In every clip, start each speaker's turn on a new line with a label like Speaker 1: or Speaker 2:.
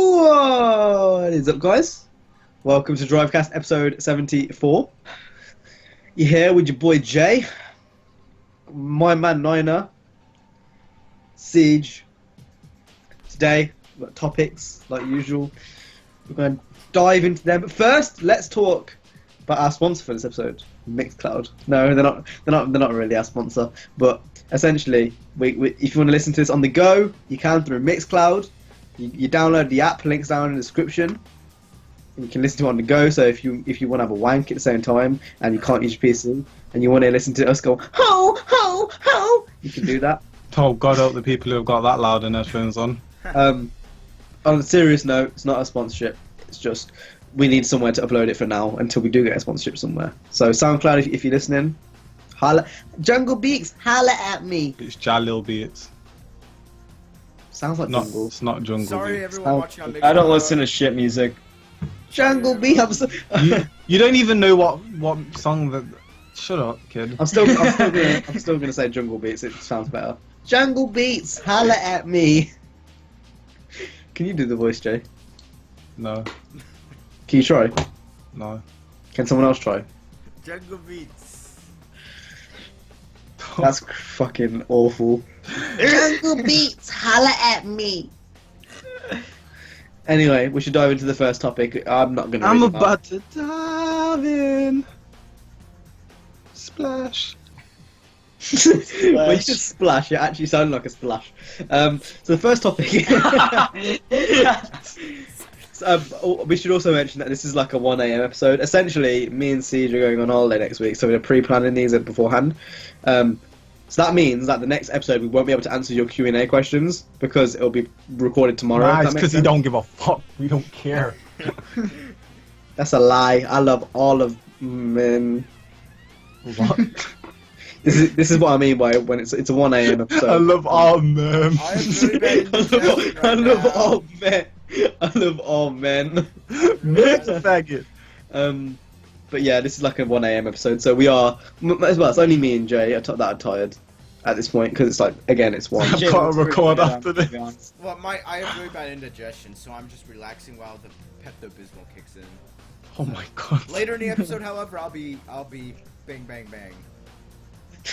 Speaker 1: What is up, guys? Welcome to Drivecast episode 74. You're here with your boy Jay, my man Niner, Siege. Today, we've got topics like usual. We're going to dive into them. But first, let's talk about our sponsor for this episode, Mixcloud. No, they're not really our sponsor, but essentially, if you want to listen to this on the go, you can through Mixcloud. You download the app, links down in the description. And you can listen to it on the go. So if you want to have a wank at the same time and you can't use your PC and you want to listen to us go ho ho ho, you can do that.
Speaker 2: Oh, God help the people who have got that loud and headphones on.
Speaker 1: On a serious note, it's not a sponsorship. It's just we need somewhere to upload it for now until we do get a sponsorship somewhere. So SoundCloud, if you're listening, holla. Jungle Beats, holla at me.
Speaker 2: It's Jalil Beats.
Speaker 1: Sounds like
Speaker 2: Not,
Speaker 1: Jungle.
Speaker 2: it's not Jungle
Speaker 3: Sorry,
Speaker 2: Beats.
Speaker 3: everyone watching on Mixcloud.
Speaker 4: I don't listen to shit music.
Speaker 1: Jungle Beats.
Speaker 2: You don't even know what song that... Shut up, kid.
Speaker 1: I'm still gonna say Jungle Beats. It sounds better. Jungle Beats, holla at me. Can you do the voice, Jay?
Speaker 2: No.
Speaker 1: Can you try?
Speaker 2: No.
Speaker 1: Can someone else try?
Speaker 3: Jungle Beats.
Speaker 1: That's fucking awful. Jungle Beats, holla at me. Anyway, we should dive into the first topic. I'm not gonna.
Speaker 2: I'm
Speaker 1: read it out.
Speaker 2: about to dive in. Splash.
Speaker 1: When you just splash, it actually sounded like a splash. So the first topic. We should also mention that this is like a 1 AM episode. Essentially, me and Siege are going on holiday next week, so we're pre-planning these beforehand. So that means that the next episode we won't be able to answer your Q&A questions because it'll be recorded tomorrow.
Speaker 2: Nah, it's because you don't give a fuck. We don't care.
Speaker 1: That's a lie. I love all of men.
Speaker 2: What?
Speaker 1: This is what I mean by when it's a 1 AM episode.
Speaker 2: I love all men.
Speaker 3: I am very bad indigestion
Speaker 1: I
Speaker 3: right
Speaker 1: love
Speaker 3: now.
Speaker 1: all men. I love all men.
Speaker 2: Man's a faggot.
Speaker 1: But yeah, this is like a 1 AM episode, so we are as well. It's only me and Jay that are tired at this point because it's like again it's one.
Speaker 2: I've got to record after this.
Speaker 3: Well, I have really bad indigestion, so I'm just relaxing while the Pepto-Bismol kicks in.
Speaker 2: Oh my God.
Speaker 3: Later in the episode, however, I'll be bang bang bang.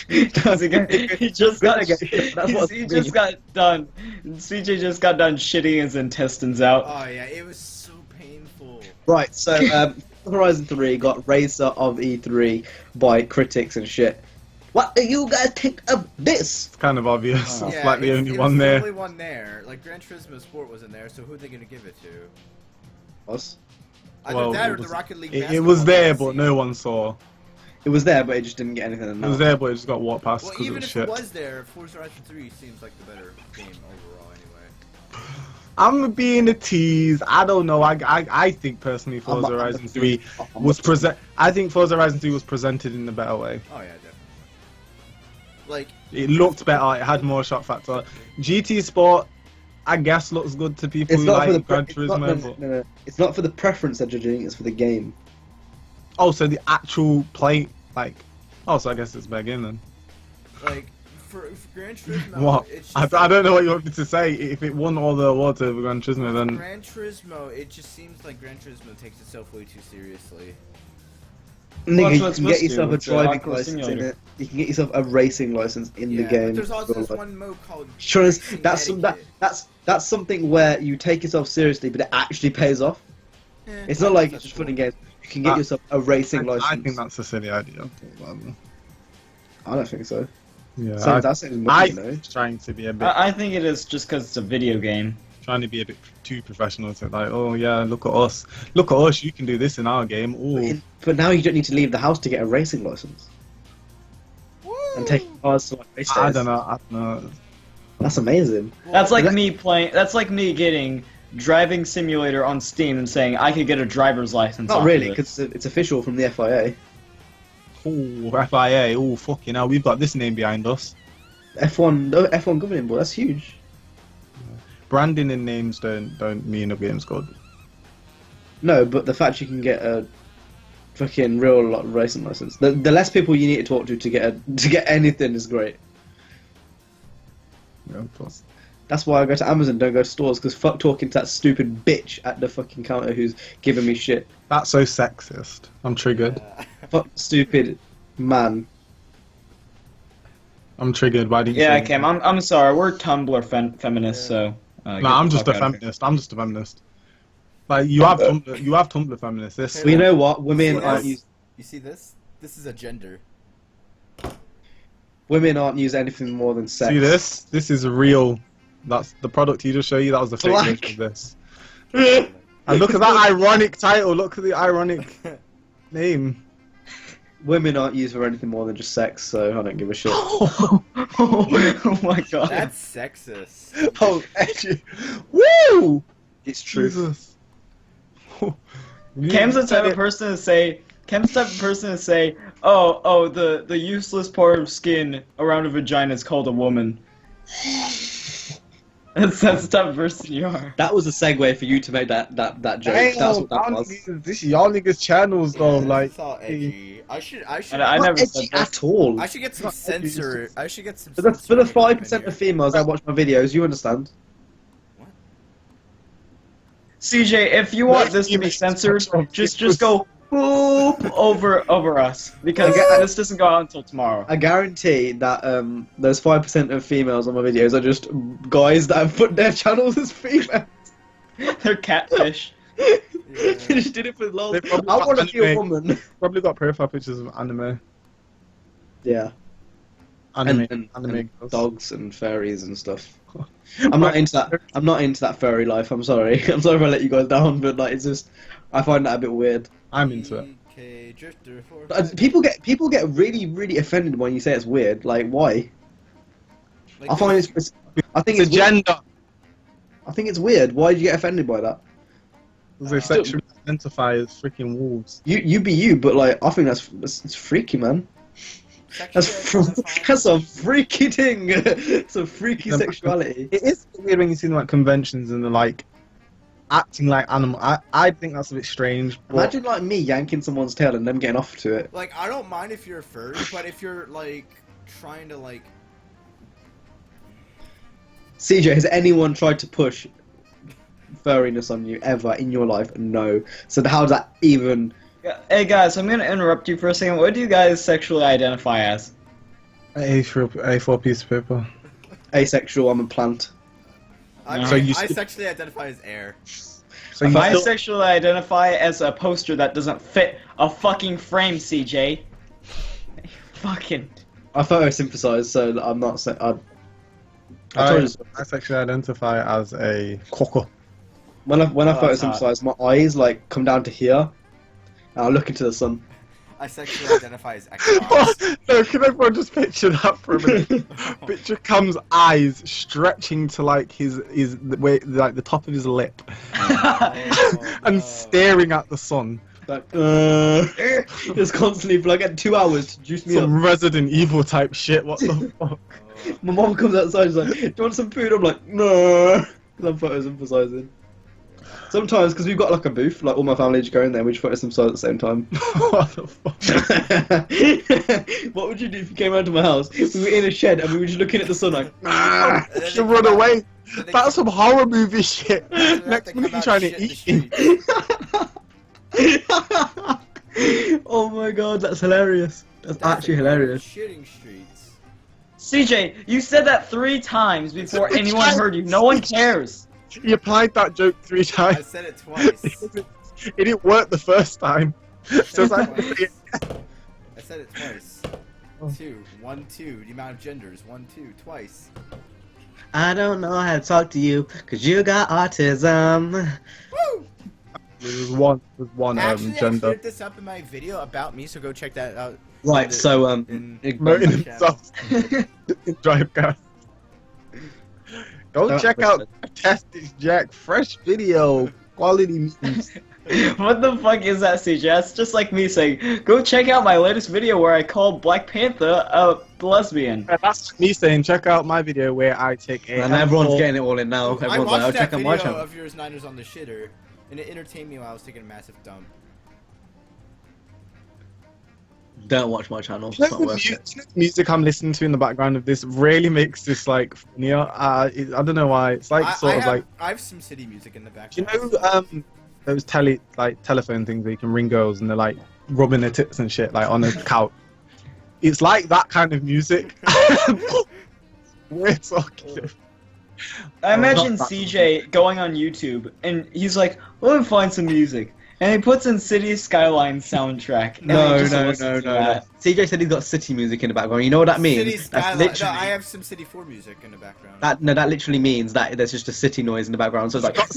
Speaker 4: He just got
Speaker 1: That's what
Speaker 4: he just got done. CJ just got done shitting his intestines out.
Speaker 3: Oh yeah, it was so painful.
Speaker 1: Right, so Horizon 3 got Racer of E3 by critics and shit. What do you guys think of this?
Speaker 2: It's kind of obvious.
Speaker 4: Oh.
Speaker 2: It's like the only
Speaker 3: it
Speaker 2: one
Speaker 3: was
Speaker 2: there.
Speaker 3: The only one there. Like Gran Turismo Sport wasn't there, so who are they gonna give it to?
Speaker 1: Us.
Speaker 3: Either
Speaker 2: Well,
Speaker 3: that
Speaker 2: it
Speaker 3: or the
Speaker 2: was-
Speaker 3: Rocket League.
Speaker 2: It was there,
Speaker 3: basketball
Speaker 2: but no one saw.
Speaker 1: It was there, but it just didn't get anything.
Speaker 2: It was there, but it just got walked past
Speaker 3: Well,
Speaker 2: because it
Speaker 3: even
Speaker 2: was
Speaker 3: if
Speaker 2: shit.
Speaker 3: it was there, Forza Horizon 3 seems like the better game overall, anyway.
Speaker 2: I'm being a tease. I don't know. I think personally, Forza Horizon 3 was I think Forza Horizon 3 was presented in a better way.
Speaker 3: Oh yeah, definitely. Like,
Speaker 2: It looked better. It had more shot factor. GT Sport, I guess, looks good to people
Speaker 1: It's
Speaker 2: who
Speaker 1: not for the
Speaker 2: like Gran Turismo. but...
Speaker 1: no. It's not for the preference they're judging. It's for the game.
Speaker 2: Oh, so the actual play, like, oh, so I guess it's a better game then.
Speaker 3: like for Gran Turismo,
Speaker 2: What?
Speaker 3: it's
Speaker 2: I
Speaker 3: just
Speaker 2: don't know what you want me to say. If it won all the awards over Gran Turismo, then
Speaker 3: Gran Turismo, it just seems like Gran Turismo takes itself way too seriously.
Speaker 1: Nigga, you
Speaker 4: what
Speaker 1: can
Speaker 4: it's
Speaker 1: get
Speaker 4: supposed
Speaker 1: yourself
Speaker 4: to
Speaker 1: a
Speaker 4: do. It's
Speaker 1: driving
Speaker 4: hardcore
Speaker 1: license in
Speaker 4: simulator.
Speaker 1: it. You can get yourself a racing license in the
Speaker 3: Yeah,
Speaker 1: game.
Speaker 3: but there's also this
Speaker 1: Like,
Speaker 3: one mode called
Speaker 1: sure,
Speaker 3: Racing Etiquette.
Speaker 1: that's something where you take yourself seriously, but it actually pays off.
Speaker 3: Eh,
Speaker 1: It's not like
Speaker 3: that's
Speaker 1: just
Speaker 3: cool.
Speaker 1: fun and games. You can get
Speaker 2: That-
Speaker 1: yourself a racing license.
Speaker 2: I think that's a silly idea.
Speaker 1: I don't think so.
Speaker 2: Yeah,
Speaker 1: So that sounds money, you know.
Speaker 2: I'm trying to be a bit,
Speaker 4: I think it is just because it's a video game.
Speaker 2: trying to be a bit too professional to like, oh yeah, look at us, you can do this in our game. Ooh.
Speaker 1: But now you don't need to leave the house to get a racing license and take cars to like race
Speaker 2: I
Speaker 1: days.
Speaker 2: don't know.
Speaker 1: That's amazing.
Speaker 4: That's like me playing. That's like me getting Driving Simulator on Steam and saying I could get a driver's license.
Speaker 1: Not
Speaker 4: off
Speaker 1: really,
Speaker 4: of it.
Speaker 1: because it's official from the FIA.
Speaker 2: Oh, FIA. Oh, fucking hell, we've got this name behind us.
Speaker 1: F1 governing board. That's huge.
Speaker 2: Branding and names don't mean a game's good.
Speaker 1: No, but the fact you can get a fucking real racing license, the less people you need to talk to get anything is great.
Speaker 2: going for.
Speaker 1: That's why I go to Amazon, don't go to stores, because fuck talking to that stupid bitch at the fucking counter who's giving me shit.
Speaker 2: That's so sexist. I'm triggered.
Speaker 1: Fuck stupid man.
Speaker 2: I'm triggered. Why didn't you
Speaker 4: Yeah,
Speaker 2: say
Speaker 4: Cam, I'm sorry. We're Tumblr feminists, so.
Speaker 2: No,
Speaker 4: get
Speaker 2: I'm
Speaker 4: the
Speaker 2: just a
Speaker 4: fuck out of here.
Speaker 2: feminist. I'm just a feminist. Like you have Tumblr feminists. This
Speaker 1: Well, you know what? Women
Speaker 3: See
Speaker 1: aren't
Speaker 3: this?
Speaker 1: used.
Speaker 3: You see this? This is a gender.
Speaker 1: Women aren't used anything more than sex.
Speaker 2: see this? This is real. That's the product he just showed you. That was the fake
Speaker 1: Black.
Speaker 2: version of this. And look at that ironic title. Look at the ironic name.
Speaker 1: Women aren't used for anything more than just sex, so I don't give a shit.
Speaker 4: Oh my god.
Speaker 3: That's sexist.
Speaker 2: Oh, edgy. Woo!
Speaker 1: It's true.
Speaker 2: Jesus.
Speaker 4: Cam's the type of person to say. Oh, the useless part of skin around a vagina is called a woman. That's the type of person you are.
Speaker 1: That was a segue for you to make that joke.
Speaker 2: Hey,
Speaker 1: That's what that
Speaker 2: y'all
Speaker 1: was.
Speaker 2: niggas- this is y'all niggas channels though. Like,
Speaker 3: It's all edgy. I should.
Speaker 4: I
Speaker 1: Not
Speaker 4: never said
Speaker 1: edgy
Speaker 4: that.
Speaker 1: at all.
Speaker 3: I should get some
Speaker 2: Not edgy,
Speaker 3: censor. I should get some.
Speaker 1: For the
Speaker 3: censoring
Speaker 1: 5%
Speaker 3: in
Speaker 1: of
Speaker 3: here.
Speaker 1: females that watch my videos, you understand.
Speaker 4: CJ, if you want this to be censored, just go boop over us because this doesn't go out until tomorrow.
Speaker 1: I guarantee that those 5% of females on my videos are just guys that have put their channels as females.
Speaker 4: They're catfish.
Speaker 1: They just did it for lol.
Speaker 2: They probably
Speaker 1: I
Speaker 2: got
Speaker 1: want to be a
Speaker 2: anime.
Speaker 1: woman.
Speaker 2: probably got profile pictures of anime.
Speaker 1: Yeah.
Speaker 2: Anime
Speaker 1: And
Speaker 2: girls.
Speaker 1: dogs and furries and stuff. I'm not into that. I'm not into that furry life. I'm sorry. I'm sorry if I let you guys down, but like it's just I find that a bit weird.
Speaker 2: I'm into it.
Speaker 3: Okay, drifter for
Speaker 1: People get really offended when you say it's weird. Like why?
Speaker 3: Like
Speaker 1: I find it's. I think
Speaker 2: It's
Speaker 1: it's
Speaker 2: a
Speaker 1: weird.
Speaker 2: gender.
Speaker 1: I think it's weird. Why do you get offended by that?
Speaker 2: They sexually identify as freaking wolves.
Speaker 1: You be you, but like I think that's freaky, man. That's a freaky thing. It's a freaky sexuality.
Speaker 2: It is weird when you see them at conventions and they're like acting like animal. I think that's a bit strange. But
Speaker 1: Imagine like me yanking someone's tail and them getting off to it.
Speaker 3: Like I don't mind if you're a furry, but if you're like trying to like.
Speaker 1: CJ, has anyone tried to push furriness on you ever in your life? No. So how does that even?
Speaker 4: Hey guys, I'm gonna interrupt you for a second. What do you guys sexually identify as?
Speaker 2: A4 piece of paper.
Speaker 1: Asexual. I'm a plant.
Speaker 2: So you
Speaker 3: I
Speaker 2: st-
Speaker 3: sexually identify as air.
Speaker 2: So you
Speaker 4: I
Speaker 2: still-
Speaker 4: sexually identify as a poster that doesn't fit a fucking frame, CJ. Fucking.
Speaker 1: I photosynthesize, so I'm not. I
Speaker 2: I,
Speaker 1: told you,
Speaker 2: I sexually identify as a quokka.
Speaker 1: when I
Speaker 4: Oh, that's
Speaker 1: photosynthesize, my eyes like come down to here, and I look into the sun.
Speaker 3: I sexually identify as Xbox.
Speaker 2: No, can everyone just picture that for a minute? Picture Cam's eyes stretching to like his the top of his lip
Speaker 3: Oh,
Speaker 2: and
Speaker 3: no.
Speaker 2: staring at the sun.
Speaker 1: Like, just constantly for like 2 hours to juice me up.
Speaker 2: Some Resident Evil type shit. What the fuck?
Speaker 1: My mom comes outside, she's like, "Do you want some food?" I'm like, "No," because I'm photosynthesizing. Sometimes, because we've got like a booth, like all my family just go in there, and we just photosynthesize at the same time.
Speaker 2: What the fuck?
Speaker 1: What would you do if you came around to my house? We were in a shed and we were just looking at the sun like,
Speaker 2: Ah,
Speaker 3: And then
Speaker 2: you
Speaker 3: they
Speaker 2: should
Speaker 3: come
Speaker 2: run
Speaker 3: out-
Speaker 2: away.
Speaker 3: then they
Speaker 2: That's
Speaker 3: come-
Speaker 2: some horror movie shit.
Speaker 3: then they have
Speaker 2: Next
Speaker 3: to come
Speaker 2: minute you're
Speaker 3: out
Speaker 2: trying
Speaker 3: and
Speaker 2: to
Speaker 3: shit in
Speaker 2: eat
Speaker 3: the
Speaker 2: him.
Speaker 3: street.
Speaker 1: oh my god, that's hilarious. That's actually hilarious.
Speaker 3: Shitting streets.
Speaker 4: CJ, you said that 3 times before anyone heard you. No one cares.
Speaker 2: He applied that joke 3
Speaker 3: I
Speaker 2: times.
Speaker 3: said it twice.
Speaker 2: It didn't work the first time. So it's like,
Speaker 3: I said it twice. 2, 1, 2. The amount of genders. 1, 2, twice.
Speaker 1: I don't know how to talk to you because you got autism.
Speaker 3: Woo!
Speaker 2: there's one
Speaker 3: Actually, I
Speaker 2: gender.
Speaker 3: cleared this up in my video about me, so go check that out.
Speaker 1: Right, so
Speaker 3: In-
Speaker 2: Promoting
Speaker 3: in-
Speaker 2: himself in Drivecast. Go
Speaker 1: Don't
Speaker 2: check out CraptasticJack, fresh video, quality memes.
Speaker 4: What the fuck is that, CJ? That's just like me saying, go check out my latest video where I called Black Panther a lesbian.
Speaker 2: That's me saying, check out my video where I take a.
Speaker 1: And everyone's getting it all in now.
Speaker 3: I
Speaker 1: Everyone's like,
Speaker 3: watched
Speaker 1: "Oh,
Speaker 3: that
Speaker 1: check out my
Speaker 3: video
Speaker 1: channel."
Speaker 3: of yours Niners on the shitter, and it entertained me while I was taking a massive dump.
Speaker 1: Don't watch my channel. It's
Speaker 2: You know,
Speaker 1: not
Speaker 2: the
Speaker 1: worth it.
Speaker 2: music I'm listening to in the background of this really makes this like funnier. I don't know why. It's like
Speaker 3: I have some city music in the
Speaker 2: you
Speaker 3: background.
Speaker 2: know those telephone things where you can ring girls and they're like rubbing their tits and shit like on a couch. It's like that kind of music. We're talking.
Speaker 4: I imagine
Speaker 1: not that
Speaker 4: CJ going on YouTube and he's like, "Let me find some music," and he puts in City Skyline soundtrack. And
Speaker 1: No,
Speaker 4: he just
Speaker 1: no,
Speaker 4: listens
Speaker 1: no,
Speaker 4: to
Speaker 1: no,
Speaker 4: that.
Speaker 1: no. CJ said he's got city music in the background. You know what that means?
Speaker 3: City
Speaker 1: That's
Speaker 3: Skyline.
Speaker 1: literally,
Speaker 3: No, I have some City 4 music in the background.
Speaker 1: that literally means that there's just a city noise in the background. So it's like, it's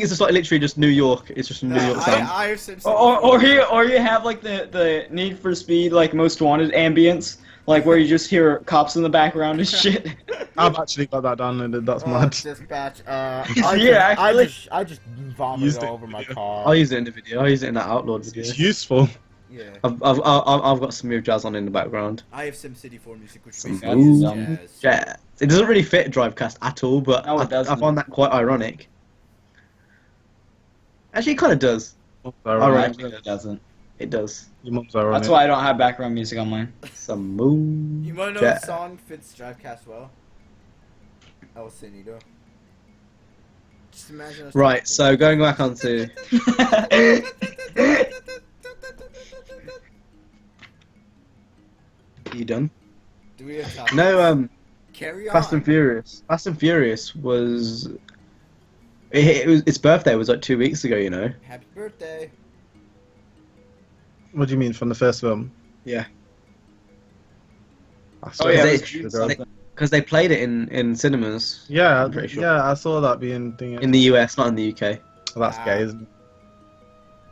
Speaker 1: just like literally just New York. It's just a New York sound.
Speaker 3: I have some City
Speaker 4: Or
Speaker 3: 4.
Speaker 4: you have like the Need for Speed like Most Wanted ambience, like where you just hear cops in the background and shit.
Speaker 2: I've actually got that downloaded. That's mad.
Speaker 3: Dispatch.
Speaker 4: Yeah,
Speaker 3: I just vomited
Speaker 2: Used it
Speaker 3: all over my
Speaker 2: video.
Speaker 3: car.
Speaker 1: I'll use it in the video. I'll use it in that Outlawed video.
Speaker 2: It's useful.
Speaker 3: Yeah.
Speaker 1: I've got smooth jazz on in the background.
Speaker 3: I have some City 4 music, which
Speaker 1: Some
Speaker 3: basically is
Speaker 4: smooth
Speaker 3: jazz.
Speaker 1: Yeah, it doesn't really fit Drivecast at all, but
Speaker 4: No, it
Speaker 1: I
Speaker 4: doesn't.
Speaker 1: find that quite ironic. Actually, it kind of does.
Speaker 2: Alright.
Speaker 4: Actually, it doesn't.
Speaker 1: It does.
Speaker 2: Your mum's alright.
Speaker 4: That's why I don't have background music on mine.
Speaker 1: Some moon.
Speaker 3: You wanna know
Speaker 1: Yeah.
Speaker 3: what song fits Drivecast well? El Sonido. Just imagine us
Speaker 1: Right,
Speaker 3: talking.
Speaker 1: so going back onto you done?
Speaker 3: Do we have topics?
Speaker 1: No,
Speaker 3: Carry on.
Speaker 1: Fast and Furious. Fast and Furious was its birthday was like 2 weeks ago. You know.
Speaker 3: Happy birthday.
Speaker 2: What do you mean from the first film?
Speaker 1: Yeah.
Speaker 2: I
Speaker 4: Oh
Speaker 2: swear
Speaker 4: yeah,
Speaker 1: They-
Speaker 4: it was June's
Speaker 1: they-
Speaker 4: birthday.
Speaker 1: Because they played it in cinemas
Speaker 2: Yeah,
Speaker 1: I'm pretty sure.
Speaker 2: yeah, I saw that being thing.
Speaker 1: in the US, not in the UK.
Speaker 2: Well, that's gay, isn't it?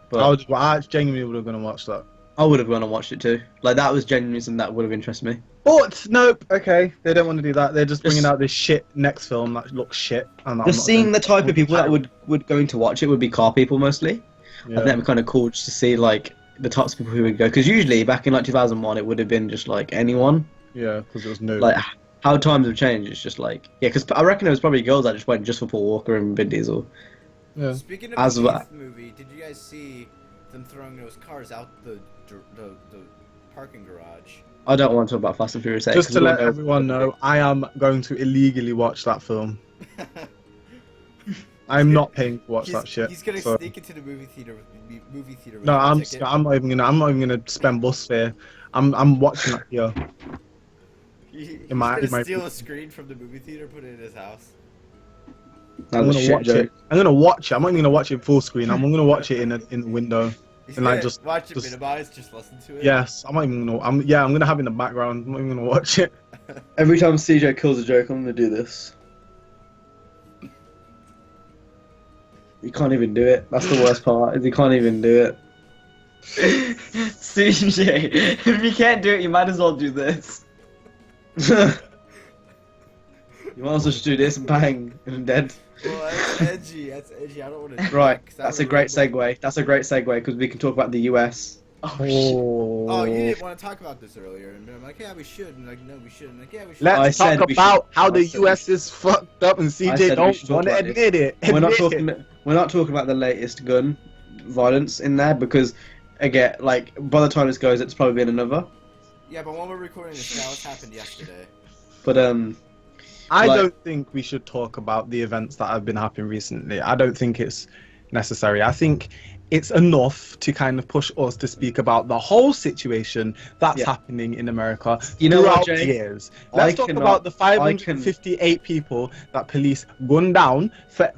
Speaker 1: But
Speaker 2: I genuinely would have gonna watch that.
Speaker 1: I would have gone and watched it too. Like that was genuinely something that would have interested me.
Speaker 2: But nope. Okay, they don't want to do that. They're just bringing
Speaker 1: Just-
Speaker 2: out this shit next film that looks shit. And I'm
Speaker 1: Just
Speaker 2: not
Speaker 1: seeing
Speaker 2: doing
Speaker 1: the
Speaker 2: it.
Speaker 1: type of people that would go in to watch it would be car people mostly. I think
Speaker 2: Yeah.
Speaker 1: that'd be kind of cool just to see like the types of people who would go. Because usually back in like 2001, it would have been just like anyone.
Speaker 2: Yeah, because it was new.
Speaker 1: Like how times have changed. It's just like yeah. Because I reckon it was probably girls that just went just for Paul Walker and Vin Diesel.
Speaker 2: yeah.
Speaker 3: Speaking of
Speaker 1: As
Speaker 3: the
Speaker 1: well.
Speaker 3: Heath movie, did you guys see them throwing those cars out the parking garage?
Speaker 1: I don't want to talk about Fast and Furious 8.
Speaker 2: Just
Speaker 1: 'cause
Speaker 2: to
Speaker 1: we all
Speaker 2: let
Speaker 1: know-
Speaker 2: everyone know, I am going to illegally watch that film. I'm not paying to watch that shit.
Speaker 3: He's gonna
Speaker 2: so-
Speaker 3: sneak into the movie theater with
Speaker 2: No,
Speaker 3: a
Speaker 2: I'm
Speaker 3: ticket.
Speaker 2: not even gonna spend bus fare. I'm watching that here.
Speaker 3: He's
Speaker 2: my-
Speaker 3: gonna
Speaker 2: my-
Speaker 3: steal a screen from the movie theater, put it in his house.
Speaker 1: That
Speaker 2: I'm
Speaker 1: was a
Speaker 2: gonna
Speaker 1: shit
Speaker 2: watch
Speaker 1: joke.
Speaker 2: it. I'm gonna watch it. I'm not even gonna watch it full screen. I'm gonna watch it in the window.
Speaker 3: He's
Speaker 2: And,
Speaker 3: gonna
Speaker 2: like, just-
Speaker 3: watch it
Speaker 2: just-
Speaker 3: minimized, just listen to it.
Speaker 2: Yes, I'm not even gonna. I'm gonna have it in the background. I'm not even gonna watch it.
Speaker 1: Every time CJ kills a joke, I'm gonna do this. You can't even do it. That's the worst part. Is you can't even do it.
Speaker 4: CJ, if you can't do it, you might as well do this.
Speaker 1: You might as well just do this and bang and dead.
Speaker 3: Well, that's edgy. That's edgy. I don't want to.
Speaker 1: Right, that's a great segue. That's a great segue because we can talk about the US.
Speaker 4: Oh, shit.
Speaker 3: Oh, you didn't want to talk about this earlier, and I'm like, yeah, we should. And like, no, we shouldn't. Like, yeah, we should.
Speaker 1: I
Speaker 2: Let's
Speaker 1: said
Speaker 2: talk
Speaker 1: we
Speaker 2: about
Speaker 1: should-
Speaker 2: how
Speaker 1: I
Speaker 2: the
Speaker 1: said we
Speaker 2: US is fucked up and
Speaker 1: I
Speaker 2: CJ
Speaker 1: said we
Speaker 2: don't
Speaker 1: should talk
Speaker 2: want to
Speaker 1: about this.
Speaker 2: admit it.
Speaker 1: We're not
Speaker 2: Admit it.
Speaker 1: talking. We're not talking about the latest gun violence in there because again, like by the time this goes, it's probably been another.
Speaker 3: Yeah, but when we're recording this, that was happened yesterday.
Speaker 1: But
Speaker 2: I
Speaker 1: Like-
Speaker 2: don't think we should talk about the events that have been happening recently. I don't think it's necessary. I think it's enough to kind of push us to speak about the whole situation that's
Speaker 1: Yeah.
Speaker 2: happening in America
Speaker 1: You know what,
Speaker 2: throughout
Speaker 1: Jay?
Speaker 2: years.
Speaker 1: I
Speaker 2: Let's talk
Speaker 1: cannot-
Speaker 2: about the
Speaker 1: I
Speaker 2: 558 people that police gunned down for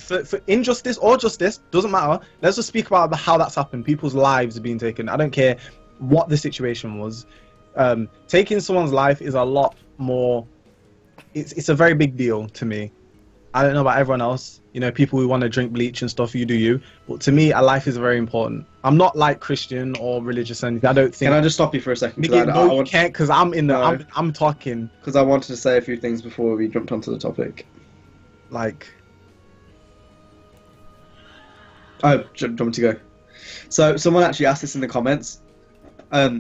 Speaker 2: injustice or justice, doesn't matter. Let's just speak about how that's happened. People's lives are being taken. I don't care what the situation was. Taking someone's life is a lot more. It's a very big deal to me. I don't know about everyone else. You know, people who want to drink bleach and stuff, you do you. But to me, a life is very important. I'm not like Christian or religious or anything. I don't think.
Speaker 1: can I just stop you for a second?
Speaker 2: Nigga, no, you
Speaker 1: want,
Speaker 2: can't, because I'm in the.
Speaker 1: No.
Speaker 2: I'm talking
Speaker 1: because I wanted to say a few things before we jumped onto the topic.
Speaker 2: like.
Speaker 1: Oh, do you want me to go? So someone actually asked this in the comments.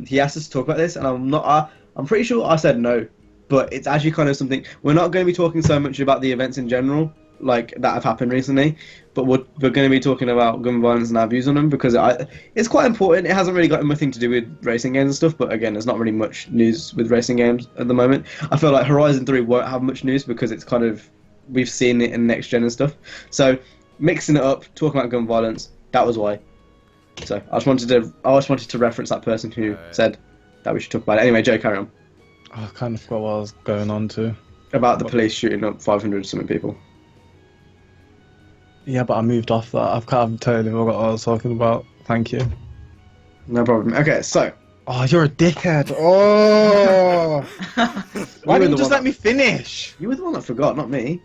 Speaker 1: He asked us to talk about this, and I'm pretty sure I said no, but it's actually kind of something. We're not going to be talking so much about the events in general. like that have happened recently, but we're going to be talking about gun violence and our views on them because it's quite important. It hasn't really got anything to do with racing games and stuff, but again, there's not really much news with racing games at the moment. I feel like Horizon 3 won't have much news because it's kind of, we've seen it in next gen and stuff. So mixing it up, talking about gun violence, that was why. So I just wanted to reference that person who said that we should talk about it. Anyway, Joe, carry on.
Speaker 2: I kind of forgot what I was going on to.
Speaker 1: About the police shooting up 500 something people.
Speaker 2: Yeah, but I moved off that. I've totally forgot what I was talking about. Thank you.
Speaker 1: No problem. Okay, so.
Speaker 2: Oh, you're a dickhead. Oh. Why didn't you just let me finish?
Speaker 1: You were the one that forgot, not me.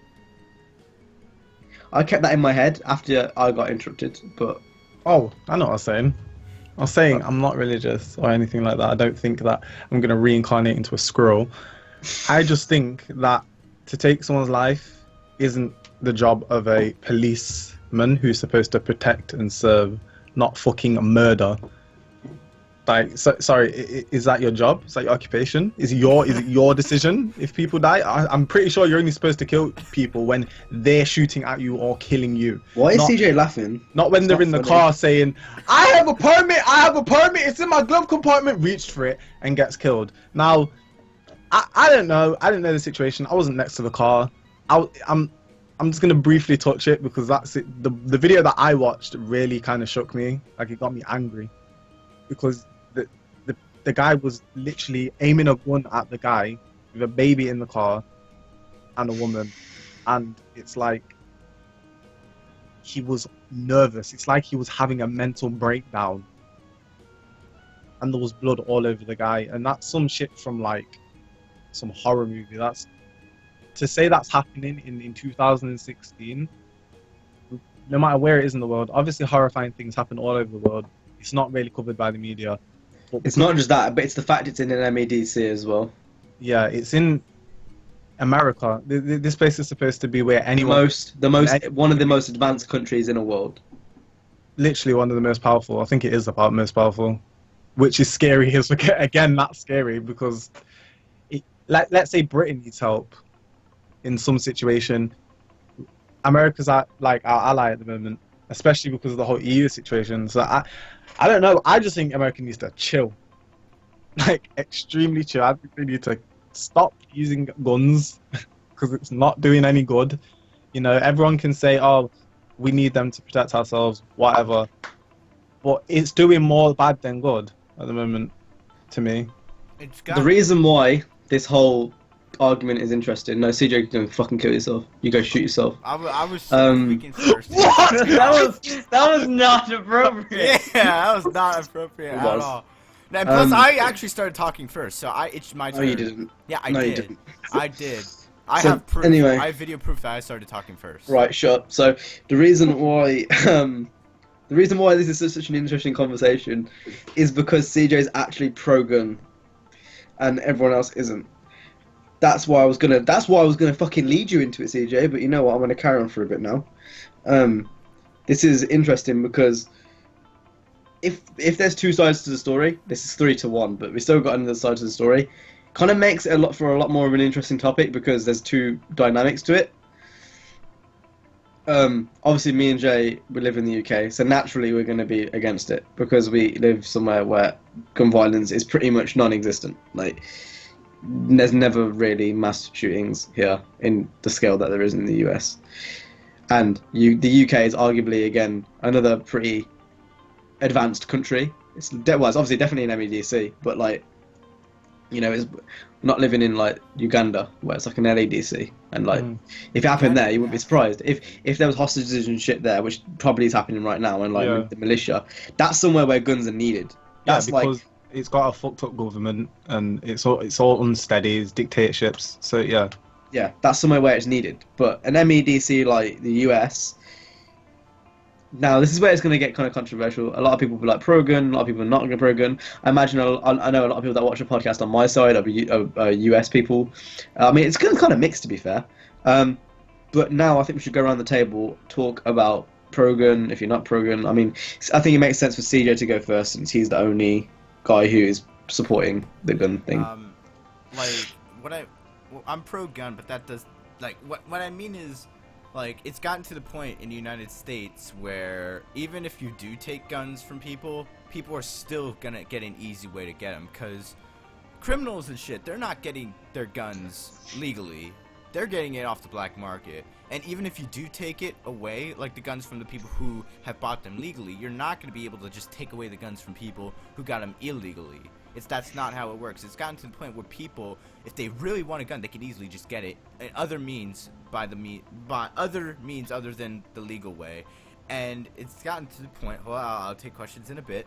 Speaker 1: I kept that in my head after I got interrupted, but...
Speaker 2: Oh, I know what I was saying. I was saying I'm not religious or anything like that. I don't think that I'm going to reincarnate into a squirrel. I just think that to take someone's life isn't the job of a policeman who's supposed to protect and serve, not fucking murder. Like, sorry, is that your job? Is that your occupation? Is it your decision if people die? I'm pretty sure you're only supposed to kill people when they're shooting at you or killing you.
Speaker 1: Why is CJ laughing?
Speaker 2: Not when they're in the car saying, I have a permit, it's in my glove compartment, reached for it and gets killed. Now, I don't know. I didn't know the situation. I wasn't next to the car. I'm just gonna briefly touch it because that's it. The video that I watched really kind of shook me. Like, it got me angry because the guy was literally aiming a gun at the guy with a baby in the car and a woman, and it's like he was nervous. It's like he was having a mental breakdown, and there was blood all over the guy, and that's some shit from like some horror movie. That's to say that's happening in 2016. No matter where it is in the world, obviously horrifying things happen all over the world. It's not really covered by the media.
Speaker 1: It's not just that, but it's the fact it's in an MEDC as well.
Speaker 2: Yeah, it's in America. This place is supposed to be where anyone...
Speaker 1: One of the most advanced countries in the world.
Speaker 2: Literally one of the most powerful. I think it is the most powerful. Which is scary. Again, that's scary because... let's say Britain needs help in some situation. America's like our ally at the moment, especially because of the whole EU situation. So I don't know. I just think America needs to chill, like extremely chill. I think they need to stop using guns because it's not doing any good. You know, everyone can say, "Oh, we need them to protect ourselves," whatever, but it's doing more bad than good at the moment, to me.
Speaker 1: The reason why this whole argument is interesting. No, CJ, you don't fucking kill yourself. You go shoot yourself.
Speaker 3: I was speaking first.
Speaker 4: What? that was not appropriate.
Speaker 3: Yeah, that was not appropriate at all. And plus, I actually started talking first, so it's my turn.
Speaker 1: No, you didn't.
Speaker 3: Yeah, I
Speaker 1: no,
Speaker 3: did.
Speaker 1: You didn't.
Speaker 3: I did. I
Speaker 1: So,
Speaker 3: have proof.
Speaker 1: anyway.
Speaker 3: I have video proof that I started talking first.
Speaker 1: Right, shut up. So the reason why this is such an interesting conversation is because CJ is actually pro-gun, and everyone else isn't. That's why I was gonna fucking lead you into it, CJ. But you know what? I'm gonna carry on for a bit now. This is interesting because if there's two sides to the story, this is 3-1, but we still got another side to the story. Kind of makes it a lot more of an interesting topic because there's two dynamics to it. Obviously, me and Jay, we live in the UK, so naturally we're going to be against it because we live somewhere where gun violence is pretty much non-existent. Like, there's never really mass shootings here in the scale that there is in the US. And the UK is arguably, again, another pretty advanced country. It's obviously definitely an MEDC, but like, you know, it's not living in like Uganda where it's like an LADC, and like if it happened there, you wouldn't be surprised. If there was hostages and shit there, which probably is happening right now, and like with the militia, that's somewhere where guns are needed. That's
Speaker 2: because it's got a fucked up government and it's all unsteady, it's dictatorships. So yeah,
Speaker 1: that's somewhere where it's needed. But an MEDC like the US. Now, this is where it's going to get kind of controversial. A lot of people will be like pro-gun, a lot of people are not going to pro-gun. I imagine I know a lot of people that watch a podcast on my side are US people. I mean, it's kind of mixed, to be fair. But now I think we should go around the table, talk about pro-gun, if you're not pro-gun. I mean, I think it makes sense for CJ to go first, since he's the only guy who is supporting the gun thing.
Speaker 3: I'm pro-gun, but that does... Like, what I mean is... Like, it's gotten to the point in the United States where even if you do take guns from people, people are still gonna get an easy way to get them, because criminals and shit, they're not getting their guns legally. They're getting it off the black market. And even if you do take it away, like the guns from the people who have bought them legally, you're not going to be able to just take away the guns from people who got them illegally. That's not how it works. It's gotten to the point where people, if they really want a gun, they can easily just get it in other means, by other means other than the legal way. And it's gotten to the point. Well, I'll take questions in a bit.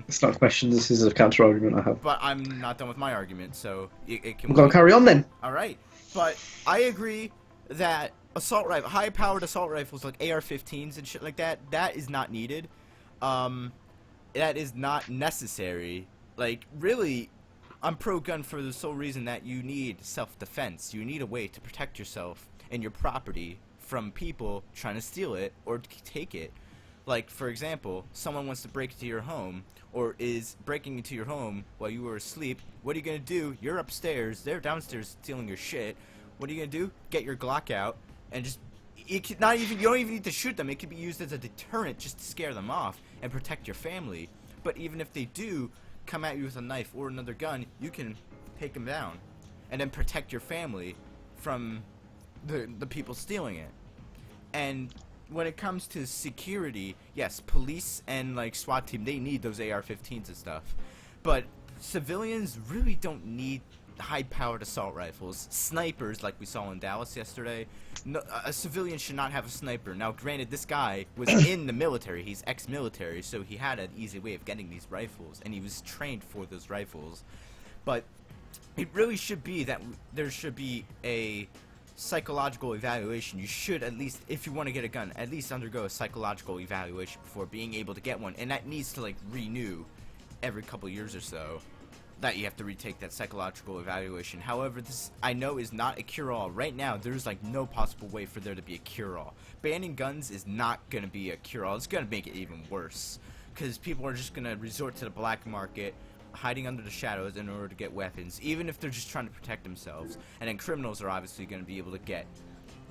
Speaker 1: It's not a question. This is a counter argument I have.
Speaker 3: But I'm not done with my argument, so it can.
Speaker 1: I'm gonna carry on then.
Speaker 3: All right, but I agree that high-powered assault rifles like AR-15s and shit like that, that is not needed. That is not necessary. Like, really, I'm pro-gun for the sole reason that you need self-defense. You need a way to protect yourself and your property from people trying to steal it or take it. Like, for example, someone wants to break into your home or is breaking into your home while you were asleep. What are you going to do? You're upstairs. They're downstairs stealing your shit. What are you going to do? Get your Glock out and just... you don't even need to shoot them. It could be used as a deterrent just to scare them off and protect your family. But even if they do come at you with a knife or another gun, you can take them down and then protect your family from the people stealing it. And when it comes to security, yes, police and like SWAT team, they need those AR-15s and stuff. But civilians really don't need high-powered assault rifles. Snipers, like we saw in Dallas yesterday. No, a civilian should not have a sniper. Now, granted, this guy was in the military. He's ex-military, so he had an easy way of getting these rifles, and he was trained for those rifles. But it really should be that there should be a psychological evaluation. You should, at least, if you want to get a gun, at least undergo a psychological evaluation before being able to get one, and that needs to like renew every couple years or so. That you have to retake that psychological evaluation. However, this I know is not a cure-all. Right now, there's like no possible way for there to be a cure-all. Banning guns is not going to be a cure-all. It's going to make it even worse, because people are just going to resort to the black market, hiding under the shadows in order to get weapons, even if they're just trying to protect themselves. And then criminals are obviously going to be able to get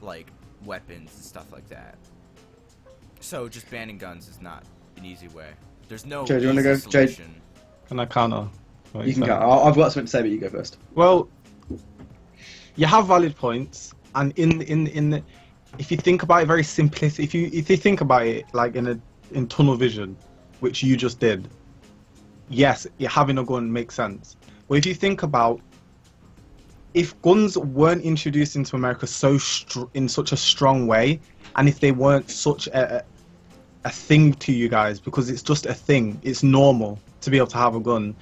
Speaker 3: like weapons and stuff like that. So just banning guns is not an easy way. There's no
Speaker 1: Jay, do you want to go?
Speaker 3: solution.
Speaker 1: Jay,
Speaker 2: Can I counter?
Speaker 1: you can go. I've got something to say, but you go first.
Speaker 2: Well, you have valid points, and in the if you think about it very simplistic, if you think about it like in tunnel vision, which you just did, yes, having a gun makes sense. But if you think about if guns weren't introduced into America in such a strong way, and if they weren't such a thing to you guys, because it's just a thing, it's normal to be able to have a gun,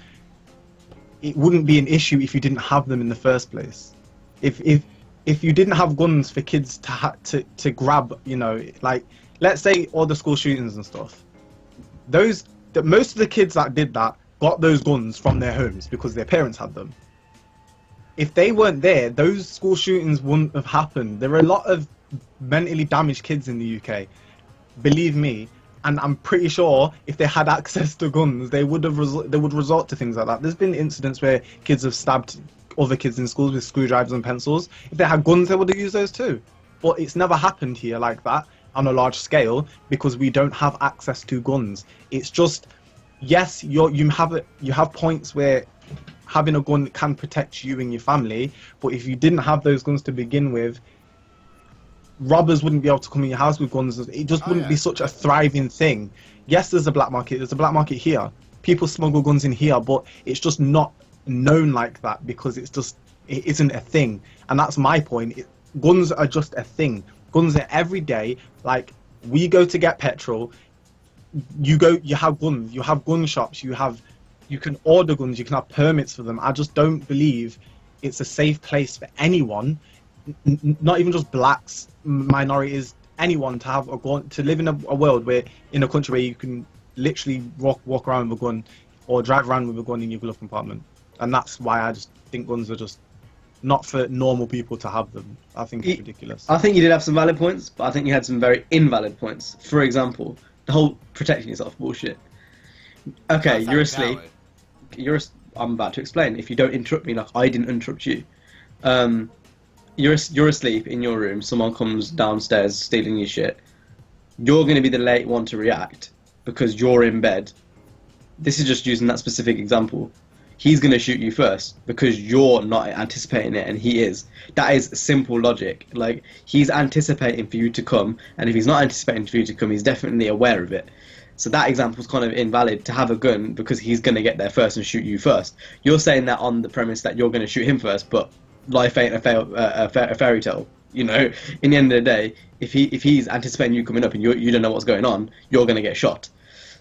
Speaker 2: it wouldn't be an issue if you didn't have them in the first place. If you didn't have guns for kids to grab, you know, like let's say all the school shootings and stuff, most of the kids that did that got those guns from their homes because their parents had them. If they weren't there, those school shootings wouldn't have happened. There are a lot of mentally damaged kids in the UK, believe me. And I'm pretty sure if they had access to guns, they would resort to things like that. There's been incidents where kids have stabbed other kids in schools with screwdrivers and pencils. If they had guns, they would have used those too. But it's never happened here like that on a large scale because we don't have access to guns. It's just, yes, you have points where having a gun can protect you and your family, but if you didn't have those guns to begin with, robbers wouldn't be able to come in your house with guns. It just wouldn't be such a thriving thing. Yes, there's a black market. There's a black market here. People smuggle guns in here, but it's just not known like that because it isn't a thing. And that's my point. Guns are just a thing. Guns are every day. Like, we go to get petrol. You have guns. You have gun shops. You can order guns. You can have permits for them. I just don't believe it's a safe place for anyone, not even just blacks, minorities, anyone to have a gun, to live in a world in a country where you can literally walk around with a gun or drive around with a gun in your glove compartment. And that's why I just think guns are just not for normal people to have them. I think it's ridiculous.
Speaker 1: I think you did have some valid points, but I think you had some very invalid points. For example, the whole protecting yourself bullshit. Okay, you're asleep. I'm about to explain. If you don't interrupt me like I didn't interrupt you. you're asleep in your room. Someone comes downstairs stealing your shit. You're going to be the late one to react because you're in bed. This is just using that specific example. He's going to shoot you first because you're not anticipating it and he is. That is simple logic. Like, he's anticipating for you to come, and if he's not anticipating for you to come, he's definitely aware of it. So that example is kind of invalid to have a gun because he's going to get there first and shoot you first. You're saying that on the premise that you're going to shoot him first, but life ain't a fairy tale. You know, in the end of the day, if he's anticipating you coming up and you don't know what's going on, you're going to get shot.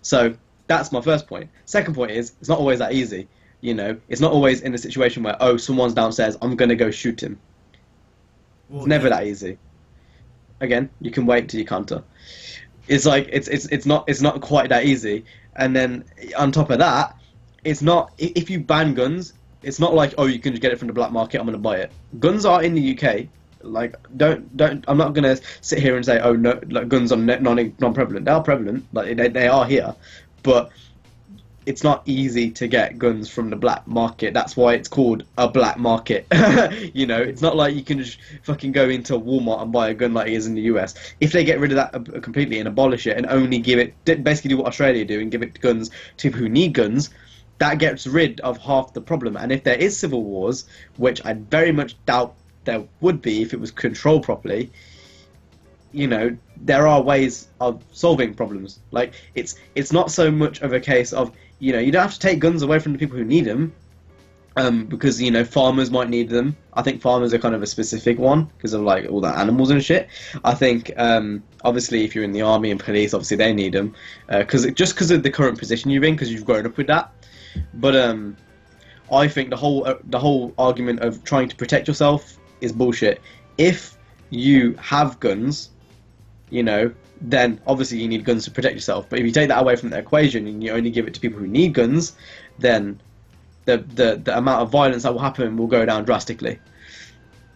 Speaker 1: So that's my first point. Second point is, it's not always that easy. You know, it's not always in a situation where, oh, someone's downstairs, I'm going to go shoot him. It's never that easy. Again, you can wait till you counter. It's like it's not quite that easy. And then on top of that, it's not, if you ban guns, it's not like, oh, you can just get it from the black market, I'm going to buy it. Guns are in the UK. Like, don't. I'm not gonna sit here and say, oh no, like, guns are non-prevalent. They are prevalent, like they are here, but it's not easy to get guns from the black market. That's why it's called a black market. You know, it's not like you can just fucking go into Walmart and buy a gun like it is in the US. If they get rid of that completely and abolish it and only give it, basically do what Australia do and give it guns to people who need guns, that gets rid of half the problem. And if there is civil wars, which I very much doubt there would be if it was controlled properly, you know, there are ways of solving problems. Like, it's not so much of a case of, you know, you don't have to take guns away from the people who need them, because, you know, farmers might need them. I think farmers are kind of a specific one because of, like, all the animals and shit. I think, obviously, if you're in the army and police, obviously they need them, because of the current position you're in, because you've grown up with that. But I think the whole argument of trying to protect yourself is bullshit. If you have guns, you know, then obviously you need guns to protect yourself. But if you take that away from the equation and you only give it to people who need guns, then the amount of violence that will happen will go down drastically.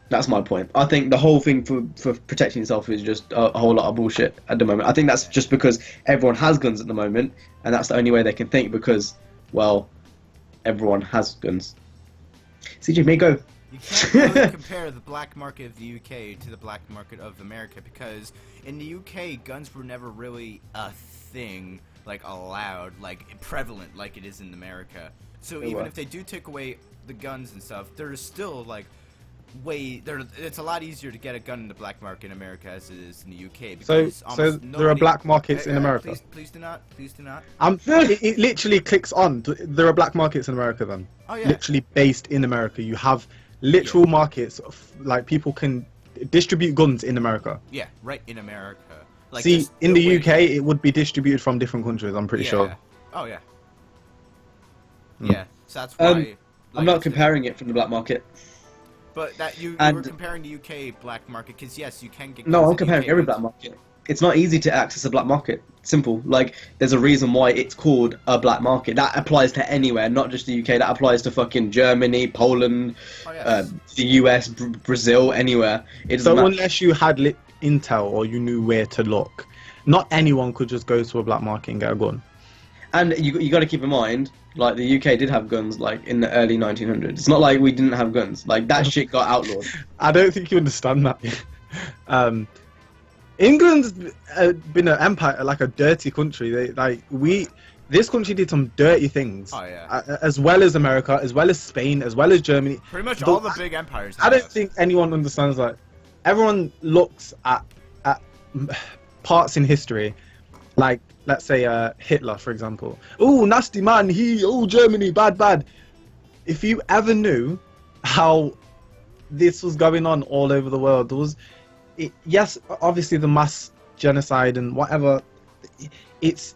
Speaker 1: That's my point. I think the whole thing for protecting yourself is just a whole lot of bullshit at the moment. I think that's just because everyone has guns at the moment, and that's the only way they can think because, well, everyone has guns. CJ, may go.
Speaker 3: You can't really compare the black market of the UK to the black market of America, because in the UK, guns were never really a thing, like, allowed, like, prevalent like it is in America. So even if they do take away the guns and stuff, there's still, like, it's a lot easier to get a gun in the black market in America as it is in the UK. Because
Speaker 2: so there are black markets in America.
Speaker 3: Please do not.
Speaker 2: It literally clicks on. There are black markets in America then.
Speaker 3: Oh yeah.
Speaker 2: Literally based in America. You have literal markets, like, people can distribute guns in America.
Speaker 3: Yeah, right, in America. Like,
Speaker 2: see, in the UK, it would be distributed from different countries, I'm pretty sure.
Speaker 3: Oh, yeah. Yeah, so that's why... like,
Speaker 1: I'm not comparing it from the black market.
Speaker 3: But that you were comparing the UK black market, because yes, you can get...
Speaker 1: No, I'm comparing every black market. It's not easy to access a black market. Simple. Like, there's a reason why it's called a black market. That applies to anywhere, not just the UK. That applies to fucking Germany, Poland, the US, Brazil, anywhere.
Speaker 2: So unless you had intel or you knew where to look, not anyone could just go to a black market and get a gun.
Speaker 1: And you got to keep in mind, like, the UK did have guns, like, in the early 1900s. It's not like we didn't have guns. Like, that shit got outlawed.
Speaker 2: I don't think you understand that. England's been an empire, like a dirty country. This country did some dirty things.
Speaker 3: Oh, yeah.
Speaker 2: As well as America, as well as Spain, as well as Germany.
Speaker 3: Pretty much all the big empires.
Speaker 2: I don't think anyone understands that. Everyone looks at parts in history, like, let's say Hitler, for example. Oh, nasty man, Germany, bad. If you ever knew how this was going on all over the world, there was... yes, obviously the mass genocide and whatever, it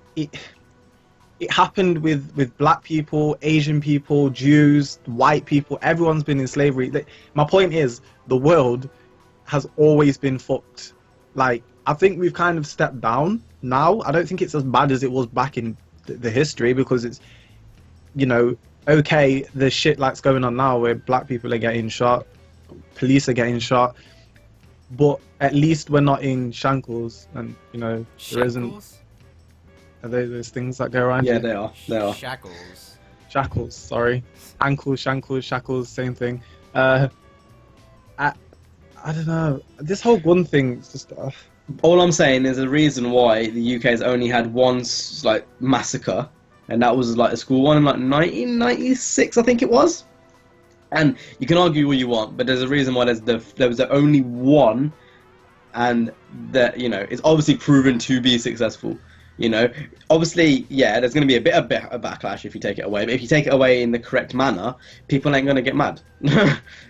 Speaker 2: happened with black people, Asian people, Jews, white people. Everyone's been in slavery. My point is, the world has always been fucked. Like, I think we've kind of stepped down now. I don't think it's as bad as it was back in the history, because it's, you know, okay, the shit that's going on now where black people are getting shot, police are getting shot, but at least we're not in shackles, and, you know, there isn't... Are they those things that go around?
Speaker 1: Yeah, they are.
Speaker 2: Shackles, sorry. Ankles, shackles, same thing. I don't know. This whole gun thing is just.
Speaker 1: All I'm saying is the reason why the UK has only had one like massacre, and that was like a school one in like 1996, I think it was. And you can argue what you want, but there's a reason why there was only one, and that it's obviously proven to be successful. Obviously, yeah, there's going to be a bit of a backlash if you take it away, but if you take it away in the correct manner, people ain't going to get mad.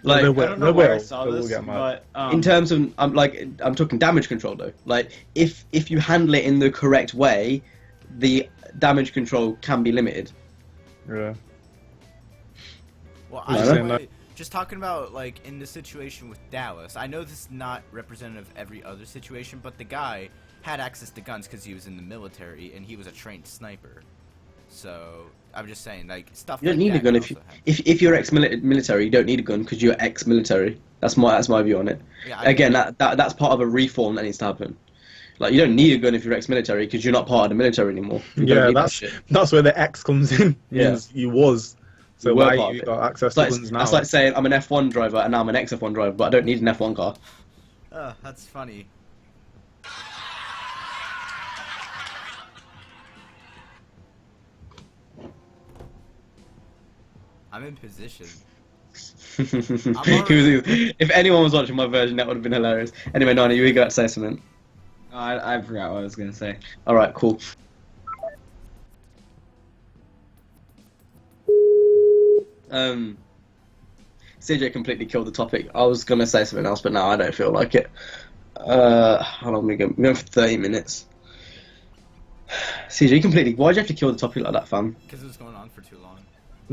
Speaker 1: Like,
Speaker 2: They will.
Speaker 4: I don't know where I saw
Speaker 2: They will
Speaker 4: this,
Speaker 2: get mad.
Speaker 4: but
Speaker 1: in terms of, I'm talking damage control though. Like, if you handle it in the correct way, the damage control can be limited.
Speaker 2: Yeah.
Speaker 3: Well,
Speaker 2: Yeah,
Speaker 3: either
Speaker 2: I
Speaker 3: way, just talking about like in the situation with Dallas, I know this is not representative of every other situation, but the guy had access to guns because he was in the military and he was a trained sniper. So I'm just saying, like, stuff.
Speaker 1: You don't
Speaker 3: like
Speaker 1: need a
Speaker 3: that
Speaker 1: gun
Speaker 3: can
Speaker 1: if
Speaker 3: also happen.
Speaker 1: if you're ex-military. You don't need a gun because you're ex-military. That's my view on it.
Speaker 3: Yeah,
Speaker 1: Again, that's part of a reform that needs to happen. Like, you don't need a gun if you're ex-military because you're not part of the military anymore. You don't
Speaker 2: Yeah,
Speaker 1: need that
Speaker 2: that's
Speaker 1: shit.
Speaker 2: that's where the X comes in.
Speaker 1: Yeah.
Speaker 2: Means you was. So
Speaker 1: You were
Speaker 2: why
Speaker 1: part of
Speaker 2: you
Speaker 1: it.
Speaker 2: got access
Speaker 1: It's
Speaker 2: to
Speaker 1: like,
Speaker 2: guns now?
Speaker 1: that's like saying I'm an F1 driver and now I'm an ex-F1 driver, but I don't need an F1 car.
Speaker 3: That's funny. I'm in position.
Speaker 1: If anyone was watching my version, that would have been hilarious. Anyway, Nani, you were about to say something.
Speaker 4: I forgot what I was gonna say.
Speaker 1: All right, cool. CJ completely killed the topic. I was gonna say something else, but now I don't feel like it. How long are we going? We're going for 30 minutes. CJ completely. Why'd you have to kill the topic like that, fam?
Speaker 3: Because it was going on for too long.
Speaker 1: It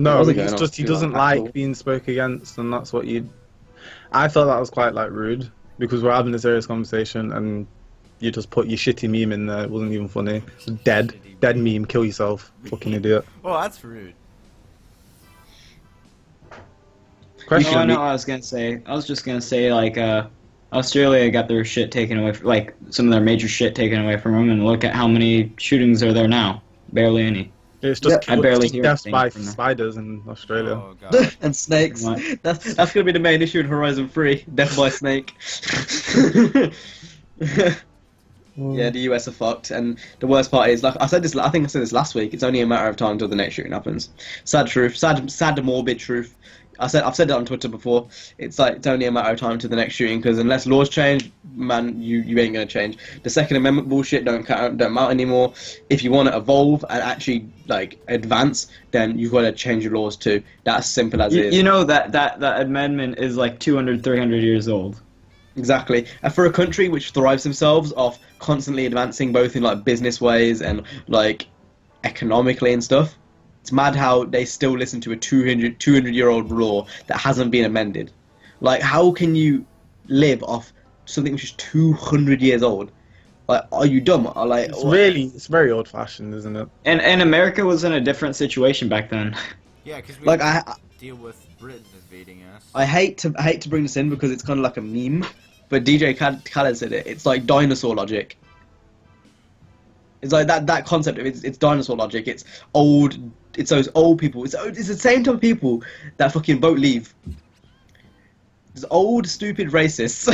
Speaker 2: No,
Speaker 1: wasn't
Speaker 2: it's
Speaker 1: going on
Speaker 2: just he
Speaker 1: too
Speaker 2: doesn't
Speaker 1: long at all.
Speaker 2: like being spoke against, and that's what you. I thought that was quite like rude because we're having a serious conversation and you just put your shitty meme in there. It wasn't even funny. Dead meme. Kill yourself, fucking idiot.
Speaker 3: Well, that's rude.
Speaker 2: Question.
Speaker 4: Oh, I know what I was gonna say. I was just gonna say, like, Australia got their shit taken away, like, some of their major shit taken away from them, and look at how many shootings are there now. Barely any.
Speaker 2: It's just,
Speaker 4: I barely
Speaker 2: it's just
Speaker 4: hear
Speaker 2: deaths
Speaker 4: anything
Speaker 2: by
Speaker 4: from them.
Speaker 2: spiders in Australia.
Speaker 3: Oh god.
Speaker 1: And snakes.
Speaker 4: What?
Speaker 1: That's gonna be the main issue in Horizon 3. Death by snake. Yeah, the US are fucked, and the worst part is, like I said this, I think I said this last week. It's only a matter of time until the next shooting happens. Sad truth, sad, morbid truth. I've said that on Twitter before. It's like it's only a matter of time to the next shooting because unless laws change, man, you ain't gonna change. The Second Amendment bullshit don't mount anymore. If you want to evolve and actually like advance, then you've got to change your laws too. That's simple as it is.
Speaker 4: You know that amendment is like 200, 300 years old.
Speaker 1: Exactly. And for a country which thrives themselves off constantly advancing both in like business ways and like economically and stuff, it's mad how they still listen to a 200-year-old law that hasn't been amended. Like, how can you live off something which is 200 years old? Like, are you dumb? Or like,
Speaker 2: It's very old-fashioned, isn't it?
Speaker 4: And America was in a different situation back then.
Speaker 3: Yeah, because we
Speaker 1: like
Speaker 3: had
Speaker 1: I
Speaker 3: to deal with Britain invading us.
Speaker 1: I hate to bring this in because it's kind of like a meme, but DJ Khaled said it. It's like dinosaur logic. It's like that concept of it's dinosaur logic. It's old. It's those old people. It's the same type of people that fucking vote leave. It's old, stupid racists.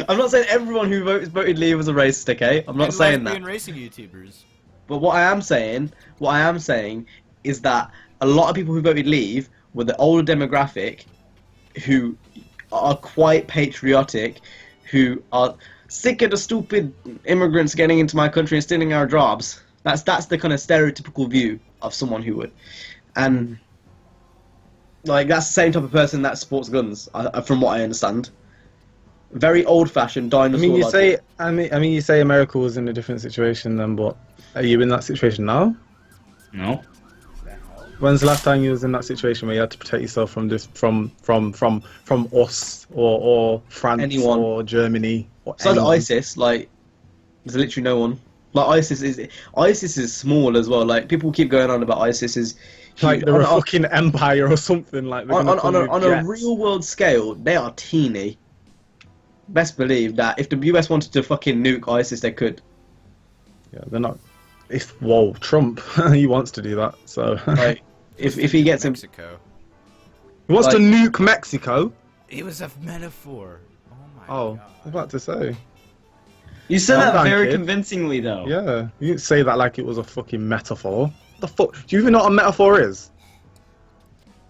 Speaker 1: I'm not saying everyone who voted leave was a racist. Okay, I'm not saying that.
Speaker 3: Being racing YouTubers.
Speaker 1: But what I am saying is that a lot of people who voted leave were the older demographic who are quite patriotic, who are sick of the stupid immigrants getting into my country and stealing our jobs. That's the kind of stereotypical view of someone who would. And like that's the same type of person that supports guns, from what I understand. Very old-fashioned dinosaur.
Speaker 2: I mean,
Speaker 1: logic.
Speaker 2: you say America was in a different situation then, but are you in that situation now?
Speaker 4: No.
Speaker 2: When's the last time you was in that situation where you had to protect yourself from this, from us or France
Speaker 1: Anyone.
Speaker 2: or Germany or
Speaker 1: Besides
Speaker 2: anyone?
Speaker 1: ISIS, like there's literally no one. Like ISIS is small as well. Like people keep going on about ISIS is huge.
Speaker 2: Like they're a fucking empire or something. Like they're gonna come with
Speaker 1: on a
Speaker 2: jets.
Speaker 1: real world scale, they are teeny. Best believe that if the US wanted to fucking nuke ISIS, they could.
Speaker 2: Yeah, they're not. Trump, he wants to do that. So
Speaker 1: Like if he gets him,
Speaker 3: Mexico.
Speaker 2: he wants to
Speaker 1: like-
Speaker 2: nuke Mexico.
Speaker 3: It was a metaphor. Oh my
Speaker 2: Oh,
Speaker 3: God.
Speaker 2: I was about to say.
Speaker 4: You said
Speaker 2: Well
Speaker 4: that
Speaker 2: done,
Speaker 4: very
Speaker 2: kid.
Speaker 4: convincingly, though.
Speaker 2: Yeah, you didn't say that like it was a fucking metaphor. The fuck? Do you even know what a metaphor is?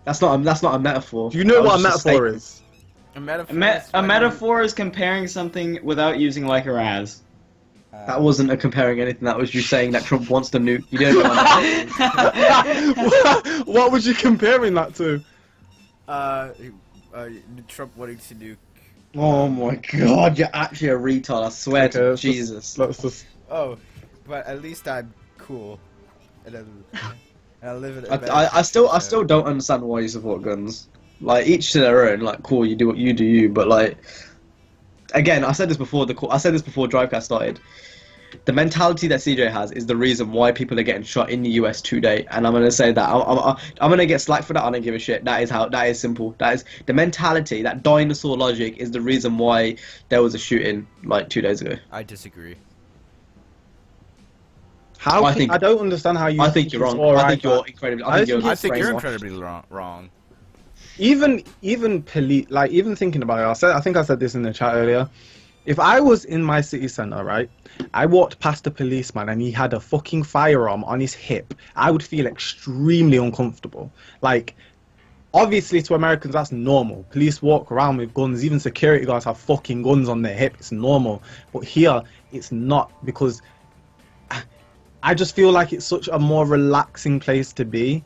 Speaker 1: That's not a metaphor.
Speaker 2: Do you know
Speaker 1: That was
Speaker 2: what a
Speaker 1: just
Speaker 2: metaphor
Speaker 1: statement.
Speaker 2: is?
Speaker 3: A metaphor.
Speaker 4: A metaphor is comparing something without using like or as.
Speaker 1: That wasn't a comparing anything. That was you saying that Trump wants to nuke. You don't know what that is.
Speaker 2: What was you comparing that to?
Speaker 3: Trump wanting to nuke.
Speaker 1: Oh my god, you're actually a retard. I swear to
Speaker 2: let's
Speaker 1: Jesus.
Speaker 2: Let's just.
Speaker 3: Oh, but at least I'm cool. And I live in a better
Speaker 1: I still
Speaker 3: country,
Speaker 1: don't understand why you support guns. Like each to their own. Like cool, you do what you do, you. But like, again, I said this before Drivecast started. The mentality that CJ has is the reason why people are getting shot in the US today, and I'm gonna say that I'm gonna get slack for that. I don't give a shit. That is simple. That is the mentality. That dinosaur logic is the reason why there was a shooting like 2 days ago.
Speaker 3: I disagree.
Speaker 2: I don't understand how you.
Speaker 1: I think you're
Speaker 2: it's
Speaker 1: wrong.
Speaker 2: all
Speaker 1: I
Speaker 2: right
Speaker 1: think you're
Speaker 2: that-
Speaker 1: incredibly.
Speaker 2: I think
Speaker 3: I think you're
Speaker 1: brainwashed.
Speaker 3: incredibly wrong.
Speaker 2: Even police, like even thinking about it, I think I said this in the chat earlier. If I was in my city center, right, I walked past a policeman and he had a fucking firearm on his hip, I would feel extremely uncomfortable. Like, obviously to Americans that's normal. Police walk around with guns, even security guards have fucking guns on their hip. It's normal. But here, it's not, because I just feel like it's such a more relaxing place to be.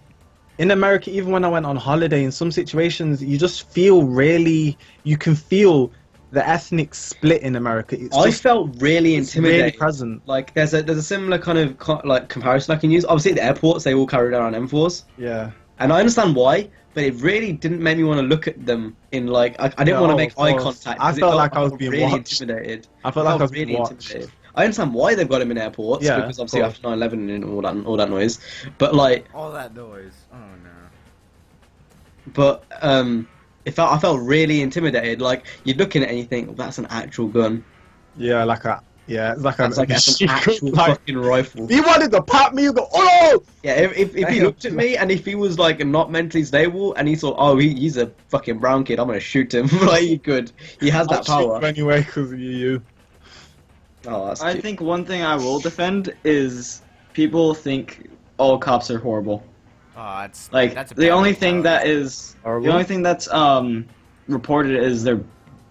Speaker 2: In America, even when I went on holiday, in some situations, you just feel really, you can feel the ethnic split in America. It's
Speaker 1: I
Speaker 2: just,
Speaker 1: felt really
Speaker 2: it's
Speaker 1: intimidated.
Speaker 2: really present.
Speaker 1: Like there's a similar kind of like comparison I can use. Obviously, at the airports they all carry around M4s,
Speaker 2: Yeah.
Speaker 1: and I understand why, but it really didn't make me want to look at them in like I didn't
Speaker 2: No,
Speaker 1: want to make
Speaker 2: of
Speaker 1: eye
Speaker 2: course.
Speaker 1: contact.
Speaker 2: I
Speaker 1: 'cause it
Speaker 2: felt like I was
Speaker 1: felt
Speaker 2: being
Speaker 1: really
Speaker 2: watched.
Speaker 1: intimidated.
Speaker 2: I felt like I was
Speaker 1: really
Speaker 2: being watched.
Speaker 1: intimidated. I understand why they've got him in airports
Speaker 2: Yeah,
Speaker 1: because
Speaker 2: of
Speaker 1: obviously
Speaker 2: course.
Speaker 1: after 9/11 and all that noise, but like
Speaker 3: All that noise. Oh no.
Speaker 1: but I felt really intimidated. Like you're looking at it and you think that's an actual gun.
Speaker 2: Yeah, like a, yeah, it's like
Speaker 1: That's like that's an actual
Speaker 2: like,
Speaker 1: fucking rifle.
Speaker 2: he wanted to pat me, you go, oh!
Speaker 1: Yeah, if he
Speaker 2: Damn.
Speaker 1: looked at me and if he was like not mentally stable and he thought, oh, he's a fucking brown kid, I'm gonna shoot him. Like he could, he has that
Speaker 2: I'll shoot
Speaker 1: power.
Speaker 2: you anyway, because you.
Speaker 1: Oh, that's
Speaker 4: I
Speaker 1: cute.
Speaker 4: think one thing I will defend is people think all cops are horrible.
Speaker 3: Oh, that's
Speaker 4: Like
Speaker 3: that's a
Speaker 4: the
Speaker 3: bad
Speaker 4: only thing
Speaker 3: mentality.
Speaker 4: that is
Speaker 2: Horrible?
Speaker 4: the only thing that's reported is their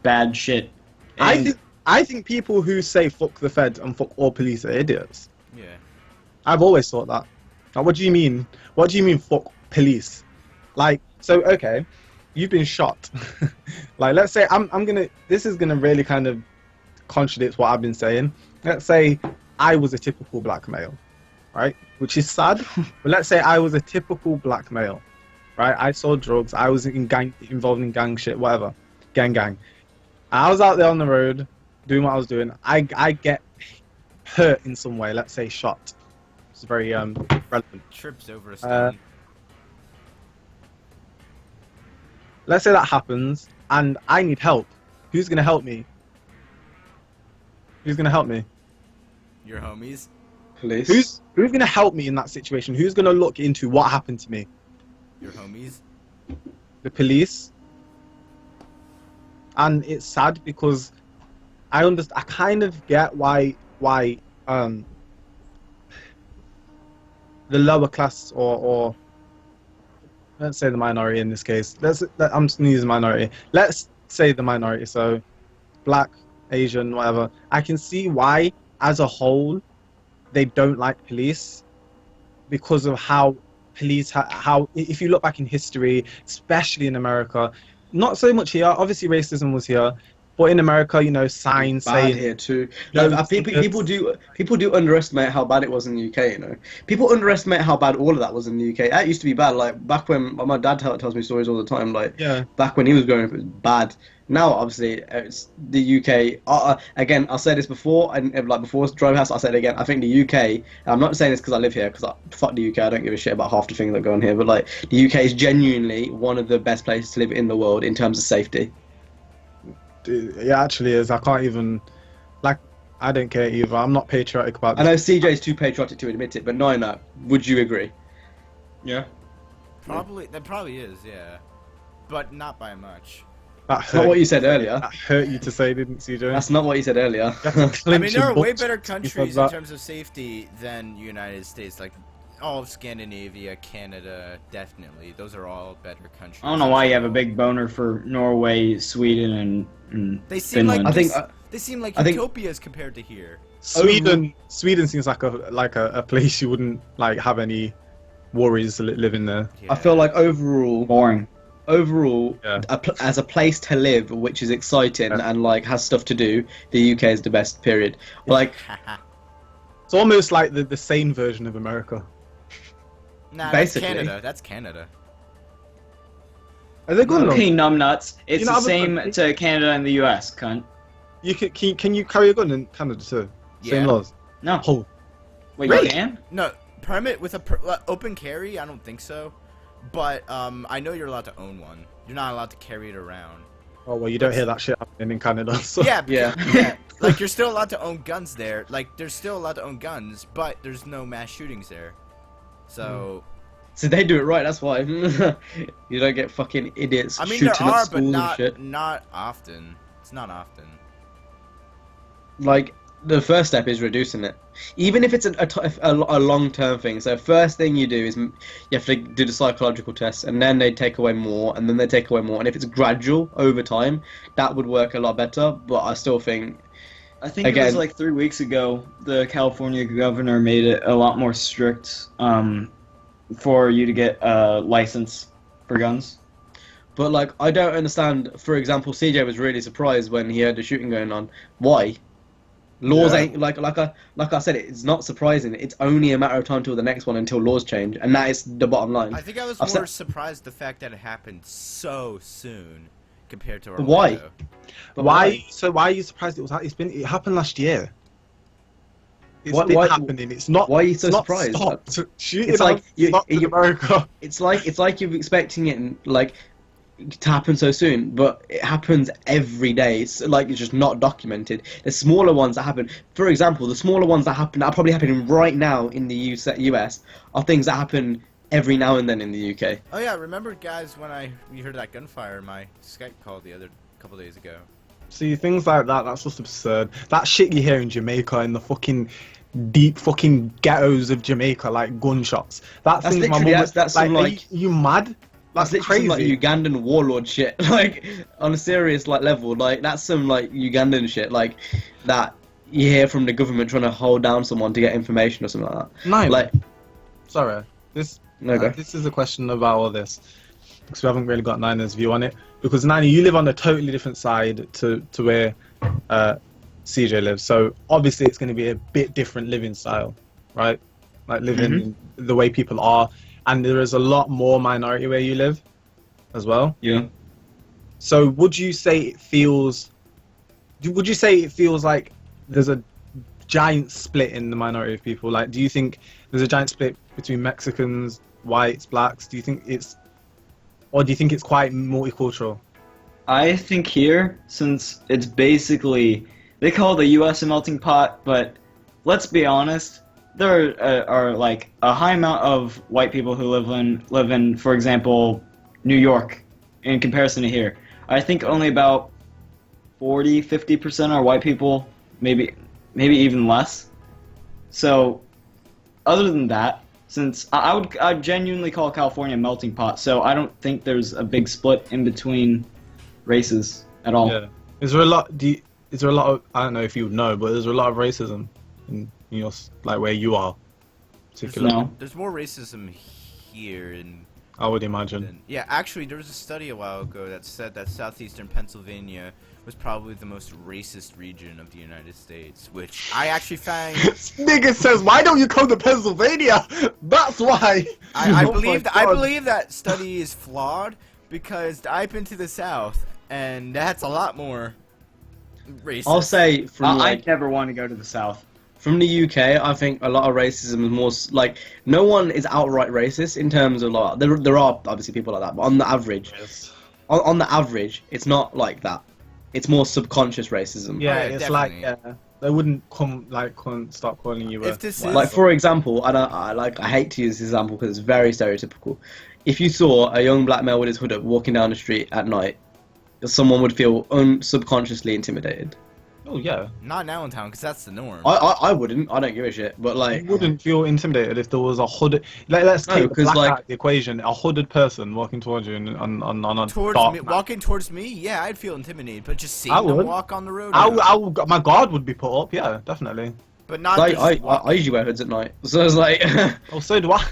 Speaker 4: bad shit. And
Speaker 2: I think people who say fuck the feds and fuck all police are idiots.
Speaker 3: Yeah.
Speaker 2: I've always thought that. Like, what do you mean? What do you mean fuck police? Like, so okay, you've been shot. Like, let's say this is gonna really kind of contradict what I've been saying. Let's say I was a typical black male, right? Which is sad, but let's say I was a typical black male, right? I sold drugs, I was involved in gang shit, whatever. Gang. I was out there on the road doing what I was doing. I get hurt in some way, let's say shot. It's very relevant.
Speaker 3: Trips over a stone.
Speaker 2: Let's say that happens and I need help. Who's gonna help me? Who's gonna help me?
Speaker 3: Your homies.
Speaker 1: Police.
Speaker 2: Who's gonna help me in that situation? Who's gonna look into what happened to me?
Speaker 3: Your homies.
Speaker 2: The police. And it's sad because I kind of get why the lower class or let's say the minority in this case. I'm just gonna use minority. Let's say the minority, so black, Asian, whatever. I can see why, as a whole, they don't like police because of how police how if you look back in history, especially in America, not so much here. Obviously, racism was here, but in America, you know, signs
Speaker 1: Bad
Speaker 2: saying
Speaker 1: here too.
Speaker 2: No,
Speaker 1: Like, people do underestimate how bad it was in the UK. You know, people underestimate how bad all of that was in the UK. That used to be bad. Like back when my dad tells me stories all the time. Like
Speaker 2: yeah.
Speaker 1: back when he was growing up, it was bad. Now, obviously, it's the UK. Again, I'll say this before, and like before Drivecast, I'll say it again. I think the UK. And I'm not saying this because I live here, because fuck the UK. I don't give a shit about half the things that go on here. But like, the UK is genuinely one of the best places to live in the world in terms of safety.
Speaker 2: It actually is. I can't even, like, I don't care either. I'm not patriotic about
Speaker 1: I know
Speaker 2: this.
Speaker 1: CJ's too patriotic to admit it, but no. Would you agree?
Speaker 4: yeah.
Speaker 3: Probably that probably is, yeah, but not by much.
Speaker 1: That's not what you said earlier.
Speaker 2: That hurt you to say, didn't CJ?
Speaker 1: That's not what you said earlier.
Speaker 3: I mean, there are way better countries in terms of safety than United States. Like, all of Scandinavia, Canada, definitely. Those are all better countries.
Speaker 4: I don't know why you have a big boner for Norway, Sweden, and
Speaker 3: They seem
Speaker 4: Finland.
Speaker 3: like they seem like utopias compared to here.
Speaker 2: Sweden seems like a place you wouldn't like have any worries living there.
Speaker 3: Yeah.
Speaker 1: I feel like overall,
Speaker 4: boring.
Speaker 1: yeah. As a place to live, which is exciting and like has stuff to do, the UK is the best. Period. Like,
Speaker 2: It's almost like the sane version of America.
Speaker 3: nah,
Speaker 1: basically.
Speaker 3: that's Canada. That's Canada.
Speaker 2: Are they good?
Speaker 4: Okay, numbnuts. It's
Speaker 2: You
Speaker 4: the
Speaker 2: know,
Speaker 4: same to Canada and the US, cunt.
Speaker 2: Can you carry a gun in Canada too? Same
Speaker 3: Yeah.
Speaker 2: laws.
Speaker 4: No.
Speaker 2: Oh,
Speaker 4: Wait,
Speaker 2: Really?
Speaker 4: you can?
Speaker 3: No, permit with open carry. I don't think so. But I know you're allowed to own one. You're not allowed to carry it around.
Speaker 2: oh well, you don't hear that shit happening in Canada. So.
Speaker 3: Yeah,
Speaker 1: Yeah.
Speaker 3: yeah. Like, you're still allowed to own guns there. Like, there's still allowed to own guns, but there's no mass shootings there. So,
Speaker 1: so they do it right. That's why you don't get fucking idiots
Speaker 3: I mean,
Speaker 1: shooting
Speaker 3: there are,
Speaker 1: up schools
Speaker 3: but
Speaker 1: and shit.
Speaker 3: not often. It's not often.
Speaker 1: Like, the first step is reducing it, even if it's a long-term thing. So first thing you do is you have to do the psychological test, and then they take away more, and then they take away more, and if it's gradual over time, that would work a lot better. But I still think,
Speaker 4: I think it
Speaker 1: Again-
Speaker 4: was like 3 weeks ago, the California governor made it a lot more strict for you to get a license for guns.
Speaker 1: but like, I don't understand. For example, CJ was really surprised when he heard the shooting going on. Why? Laws
Speaker 2: Yeah.
Speaker 1: ain't like I said, it's not surprising. It's only a matter of time till the next one until laws change, and that is the bottom line.
Speaker 3: I think I was
Speaker 1: I've
Speaker 3: more
Speaker 1: said-
Speaker 3: surprised the fact that it happened so soon compared to
Speaker 1: But why?
Speaker 3: Orlando.
Speaker 1: But
Speaker 2: Why? So why are you surprised it was? It happened last year. It's
Speaker 1: Why-
Speaker 2: been
Speaker 1: why-
Speaker 2: happening. It's not.
Speaker 1: why are you
Speaker 2: it's
Speaker 1: so
Speaker 2: not
Speaker 1: surprised?
Speaker 2: Stopped. Shooting
Speaker 1: It's like
Speaker 2: stopped in America.
Speaker 1: It's like you're expecting it like to happen so soon, but it happens every day. It's like it's just not documented. The smaller ones that happen, for example, the smaller ones that are probably happening right now in the US are things that happen every now and then in the UK.
Speaker 3: Oh yeah, remember guys when we heard that gunfire in my Skype call the other couple days ago.
Speaker 2: See, things like that, that's just absurd. That shit you hear in Jamaica, in the fucking deep fucking ghettos of Jamaica, like gunshots. That's
Speaker 1: That's
Speaker 2: things my
Speaker 1: literally-
Speaker 2: mum
Speaker 1: that's- that's
Speaker 2: like,
Speaker 1: some,
Speaker 2: are
Speaker 1: like-
Speaker 2: you mad? That's
Speaker 1: That's literally
Speaker 2: crazy.
Speaker 1: some, like Ugandan warlord shit. Like on a serious like level, like that's some like Ugandan shit, like that you hear from the government trying to hold down someone to get information or something like that.
Speaker 2: No,
Speaker 1: Like
Speaker 2: sorry. This
Speaker 1: go.
Speaker 2: this is a question about all this because we haven't really got Nina's view on it. Because Nina, you live on a totally different side to where CJ lives, so obviously it's going to be a bit different living style, right? Like living the way people are, and there is a lot more minority where you live, as well.
Speaker 4: Yeah.
Speaker 2: So would you say it feels? Would you say it feels like there's a giant split in the minority of people? Like, do you think there's a giant split between Mexicans, whites, blacks? Do you think it's, or do you think it's quite multicultural?
Speaker 4: I think here, since it's basically, they call the U.S. a melting pot, but let's be honest, there are like a high amount of white people who live in, for example, New York, in comparison to here. I think only about 40-50% are white people, maybe even less. So, other than that, since I'd genuinely call California a melting pot, so I don't think there's a big split in between races at all.
Speaker 2: Yeah. Is there a lot? Is there a lot of? I don't know if you would know, but is there a lot of racism in your like where you are, particularly?
Speaker 4: No.
Speaker 3: There's more racism here in
Speaker 2: I would imagine.
Speaker 3: yeah, actually, there was a study a while ago that said that southeastern Pennsylvania was probably the most racist region of the United States, which I actually found.
Speaker 2: This nigga says, "Why don't you come to Pennsylvania?" That's why.
Speaker 3: I
Speaker 2: Oh my
Speaker 3: believe
Speaker 2: God.
Speaker 3: I believe that study is flawed because I've been to the South, and that's a lot more racist.
Speaker 1: I'll say from
Speaker 4: I
Speaker 1: like
Speaker 4: never want to go to the South.
Speaker 1: from the UK, I think a lot of racism is more like no one is outright racist in terms of like there are obviously people like that, but on the average, on the average, it's not like that. It's more subconscious racism.
Speaker 2: Yeah,
Speaker 3: Yeah,
Speaker 2: it's
Speaker 3: definitely.
Speaker 2: like they wouldn't start calling you.
Speaker 3: If this is
Speaker 1: Like for example, I hate to use this example because it's very stereotypical. If you saw a young black male with his hood up walking down the street at night, someone would feel subconsciously intimidated.
Speaker 2: Oh yeah.
Speaker 3: Not in Allentown, because that's the norm.
Speaker 1: I wouldn't. I don't give a shit. But like,
Speaker 2: You wouldn't feel intimidated if there was a hooded. Let's
Speaker 1: No,
Speaker 2: take the
Speaker 1: 'cause,
Speaker 2: black
Speaker 1: like-
Speaker 2: out of the equation. A hooded person walking towards you on a
Speaker 3: Towards
Speaker 2: dark
Speaker 3: me,
Speaker 2: map.
Speaker 3: walking towards me, yeah, I'd feel intimidated. But just seeing
Speaker 2: I
Speaker 3: them
Speaker 2: would.
Speaker 3: walk on the road,
Speaker 2: My guard would be put up. Yeah, definitely.
Speaker 3: but not
Speaker 1: like
Speaker 3: just
Speaker 1: I
Speaker 3: walking.
Speaker 1: usually wear hoods at night, so it's like,
Speaker 2: Oh, so do I.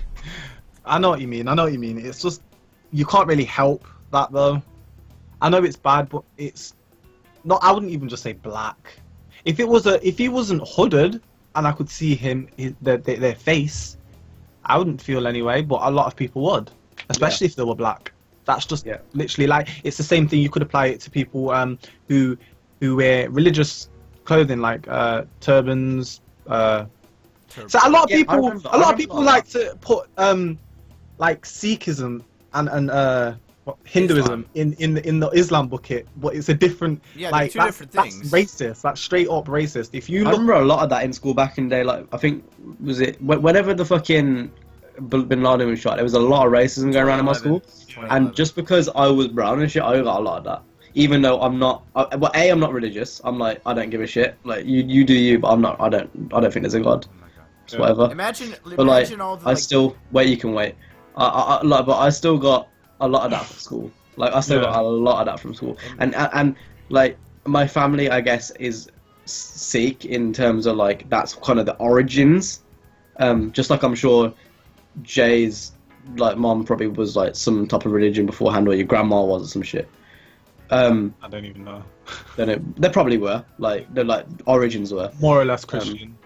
Speaker 2: I know what you mean. It's just you can't really help that though. I know it's bad, but it's not. I wouldn't even just say black. If he wasn't hooded and I could see their face, I wouldn't feel anyway. But a lot of people would, especially if they were black. That's just literally like it's the same thing. You could apply it to people who wear religious clothing like turbans. So a lot of
Speaker 1: Yeah,
Speaker 2: people,
Speaker 1: I remember that.
Speaker 2: like to put like Sikhism and Hinduism in the Islam bucket, but it's a different.
Speaker 3: Yeah,
Speaker 2: like
Speaker 3: they're two different things.
Speaker 2: That's racist. That's straight up racist. If you
Speaker 1: I
Speaker 2: look,
Speaker 1: remember a lot of that in school back in the day. Like, I think was it whenever the fucking Bin Laden was shot, there was a lot of racism going around in my school.
Speaker 3: 2011.
Speaker 1: And just because I was brown and shit, I got a lot of that. Even though I'm not, well, I'm not religious. I'm like, I don't give a shit. Like, you do you, but I'm not. I don't think there's a god.
Speaker 3: Oh my God.
Speaker 1: It's whatever.
Speaker 3: Imagine
Speaker 1: But like,
Speaker 3: all the
Speaker 1: I still wait. You can wait. But I still got a lot of that from school. Like, I still got a lot of that from school. And like, my family, I guess, is Sikh in terms of like that's kind of the origins. Just like I'm sure Jay's like mom probably was like some type of religion beforehand, or your grandma was or some shit.
Speaker 2: I don't even know.
Speaker 1: They probably were like their like origins were.
Speaker 2: More or less Christian.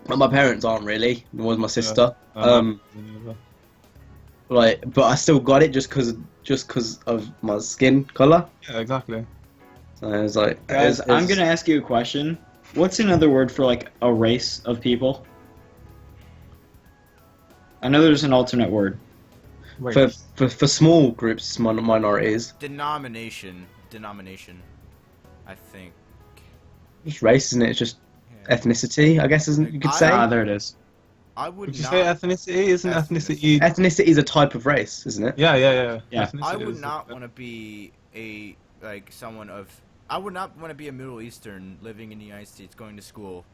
Speaker 1: But my parents aren't really. Nor was my sister.
Speaker 2: Yeah.
Speaker 1: Like, but I still got it just because of my skin color.
Speaker 2: Yeah, exactly.
Speaker 1: So I was like,
Speaker 4: Guys, I'm gonna ask you a question. What's another word for like a race of people? I know there's an alternate word.
Speaker 2: Wait,
Speaker 1: for small groups, minorities,
Speaker 3: denomination, I think.
Speaker 1: it's race, isn't it? It's just ethnicity, I guess, isn't you could say.
Speaker 4: Ah, there it is.
Speaker 3: I would
Speaker 2: would you
Speaker 3: not.
Speaker 2: say ethnicity? Isn't ethnicity?
Speaker 1: Ethnicity is a type of race, isn't it?
Speaker 2: Yeah.
Speaker 4: Yeah.
Speaker 2: Ethnicity
Speaker 3: I would
Speaker 2: is-
Speaker 3: not want to be someone of. I would not want to be a Middle Eastern living in the United States, going to school,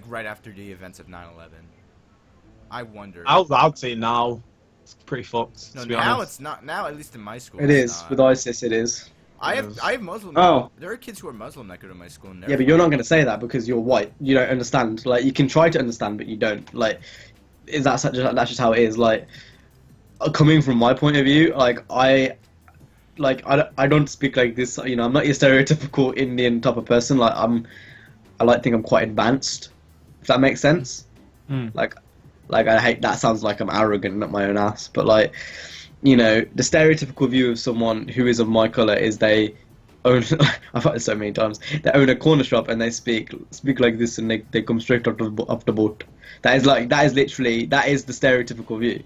Speaker 3: right after the events of 9/11. I wonder.
Speaker 2: I'd say now. It's pretty fucked.
Speaker 3: No,
Speaker 2: to be
Speaker 3: now
Speaker 2: honest.
Speaker 3: it's not. Now, at least in my school,
Speaker 1: It
Speaker 3: it's
Speaker 1: is
Speaker 3: not.
Speaker 1: with ISIS. It is.
Speaker 3: I have Muslim.
Speaker 4: Oh.
Speaker 3: There are kids who are Muslim that go to my school. And
Speaker 1: Yeah, but you're not going to say that because you're white. You don't understand. Like, you can try to understand, but you don't. Like, that's just how it is. Like, coming from my point of view, I don't speak like this. You know, I'm not your stereotypical Indian type of person. Like, I like to think I'm quite advanced. If that makes sense. Like I hate that sounds like I'm arrogant at my own ass, but like, you know, the stereotypical view of someone who is of my color is they own. I've heard it so many times. They own a corner shop and they speak like this, and they come straight off the boat. That is the stereotypical view,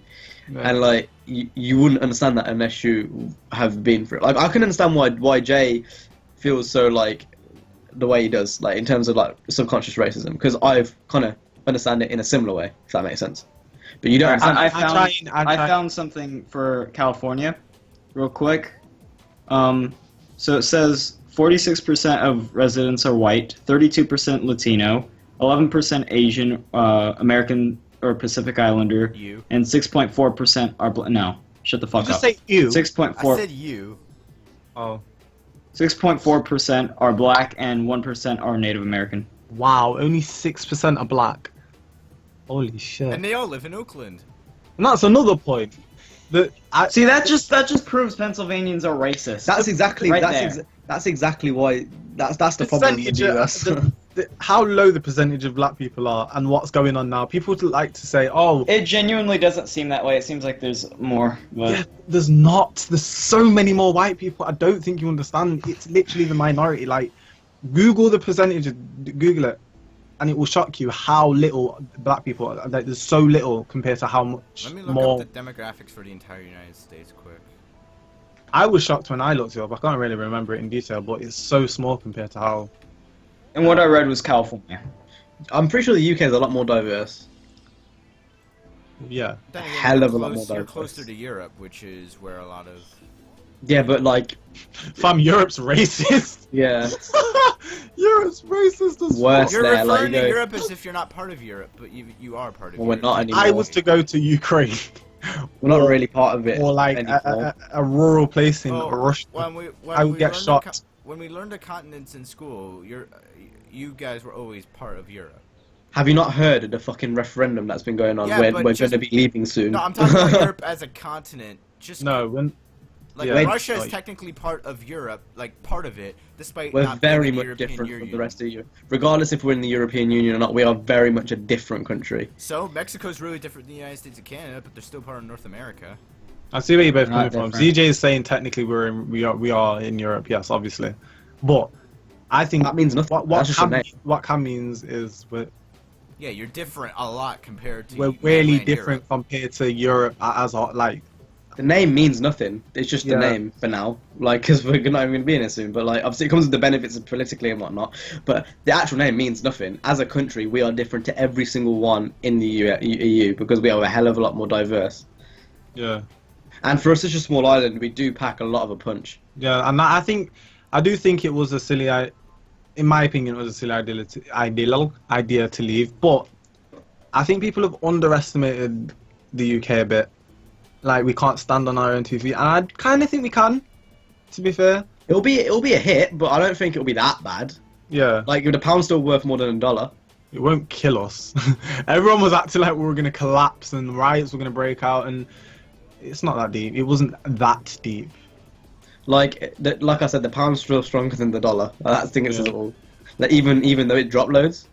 Speaker 1: and like you wouldn't understand that unless you have been through it. Like, I can understand why Jay feels so like the way he does, like in terms of like subconscious racism, because I've kind of understand it in a similar way, if that makes sense. But you don't understand.
Speaker 4: I found something for California, real quick. So it says 46% of residents are white, 32% Latino, 11% Asian, American or Pacific Islander,
Speaker 3: You.
Speaker 4: and 6.4% are no. Shut the fuck
Speaker 2: Just
Speaker 4: up.
Speaker 2: say you.
Speaker 4: 6.4.
Speaker 3: I said you.
Speaker 2: Oh.
Speaker 4: 6.4% are black and 1% are Native American.
Speaker 2: Wow, only 6% are black. Holy shit.
Speaker 3: And they all live in Oakland.
Speaker 2: And that's another point.
Speaker 4: See, that just proves Pennsylvanians are racist.
Speaker 1: That's exactly
Speaker 4: Right
Speaker 1: that's exactly why that's the problem with the US.
Speaker 2: How low the percentage of black people are and what's going on now. People would like to say, oh,
Speaker 4: It genuinely doesn't seem that way. It seems like there's more. But
Speaker 2: yeah, there's not. There's so many more white people. I don't think you understand. It's literally the minority. Like, Google the percentage, Google it, and it will shock you how little black people are. Like, there's so little compared to how much
Speaker 3: Let me look
Speaker 2: more.
Speaker 3: up the demographics for the entire United States quick.
Speaker 2: I was shocked when I looked it up. I can't really remember it in detail, but it's so small compared to how.
Speaker 4: and what I read was California.
Speaker 1: I'm pretty sure the UK is a lot more diverse.
Speaker 2: Yeah.
Speaker 3: Then again,
Speaker 1: Hell
Speaker 3: you're
Speaker 1: of a lot more
Speaker 3: you're
Speaker 1: diverse.
Speaker 3: closer to Europe, which is where a lot of
Speaker 1: Yeah, but like,
Speaker 2: Fam, Europe's racist.
Speaker 1: yeah,
Speaker 2: Europe's racist as
Speaker 1: Worse.
Speaker 2: fuck.
Speaker 3: You're
Speaker 1: there, like,
Speaker 3: referring
Speaker 1: you
Speaker 3: to
Speaker 1: go-
Speaker 3: Europe as if you're not part of Europe, but you are part of
Speaker 1: Well, we're
Speaker 3: Europe.
Speaker 1: not
Speaker 2: If
Speaker 1: anymore.
Speaker 2: I was to go to Ukraine,
Speaker 1: we're not
Speaker 2: or-
Speaker 1: really part of it
Speaker 2: or like
Speaker 1: anymore.
Speaker 2: a rural place in
Speaker 3: Oh,
Speaker 2: Russia,
Speaker 3: when
Speaker 2: I would
Speaker 3: we
Speaker 2: get
Speaker 3: learned
Speaker 2: shot.
Speaker 3: when we learned the continents in school, you guys were always part of Europe.
Speaker 1: Have you not heard of the fucking referendum that's been going on?
Speaker 3: Yeah,
Speaker 1: We're
Speaker 3: but
Speaker 1: going
Speaker 3: just-
Speaker 1: to be leaving soon.
Speaker 3: No, I'm talking about Europe as a continent. Just
Speaker 2: No, when
Speaker 3: like
Speaker 2: yeah,
Speaker 3: Russia is
Speaker 2: like-
Speaker 3: technically part of Europe, like part of it, despite
Speaker 1: We're
Speaker 3: not being
Speaker 1: very
Speaker 3: in the
Speaker 1: much
Speaker 3: European
Speaker 1: different
Speaker 3: Union.
Speaker 1: from the rest of Europe. Regardless if we're in the European Union or not, we are very much a different country.
Speaker 3: So Mexico's really different than the United States and Canada, but they're still part of North America.
Speaker 2: I see where you're both
Speaker 4: We're
Speaker 2: coming
Speaker 4: not
Speaker 2: from.
Speaker 4: different.
Speaker 2: ZJ is saying technically we are in Europe, yes, obviously, but I think
Speaker 1: That means nothing.
Speaker 2: what
Speaker 1: That's just a name.
Speaker 2: can means is
Speaker 3: Yeah, you're different a lot compared to.
Speaker 2: we're really
Speaker 3: mainland
Speaker 2: different
Speaker 3: Europe.
Speaker 2: compared to Europe as like.
Speaker 1: The name means nothing. It's just
Speaker 2: Yeah.
Speaker 1: a name for now. Like, because we're not even going to be in it soon. But, like, obviously it comes with the benefits of politically and whatnot. But the actual name means nothing. As a country, we are different to every single one in the EU because we are a hell of a lot more diverse.
Speaker 2: Yeah.
Speaker 1: And for such a small island, we do pack a lot of a punch.
Speaker 2: Yeah, and I do think it was a silly, in my opinion, it was a silly idea to leave. But I think people have underestimated the UK a bit. Like, we can't stand on our own 2 feet, and I kind of think we can. To be fair,
Speaker 1: It'll be a hit, but I don't think it'll be that bad.
Speaker 2: yeah,
Speaker 1: Like, the pound's still worth more than $1.
Speaker 2: it won't kill us. Everyone was acting like we were gonna collapse and riots were gonna break out, and it's not that deep. It wasn't that deep.
Speaker 1: Like I said, the pound's still stronger than the dollar. I think it's
Speaker 2: Yeah.
Speaker 1: all. Like, even though it dropped loads,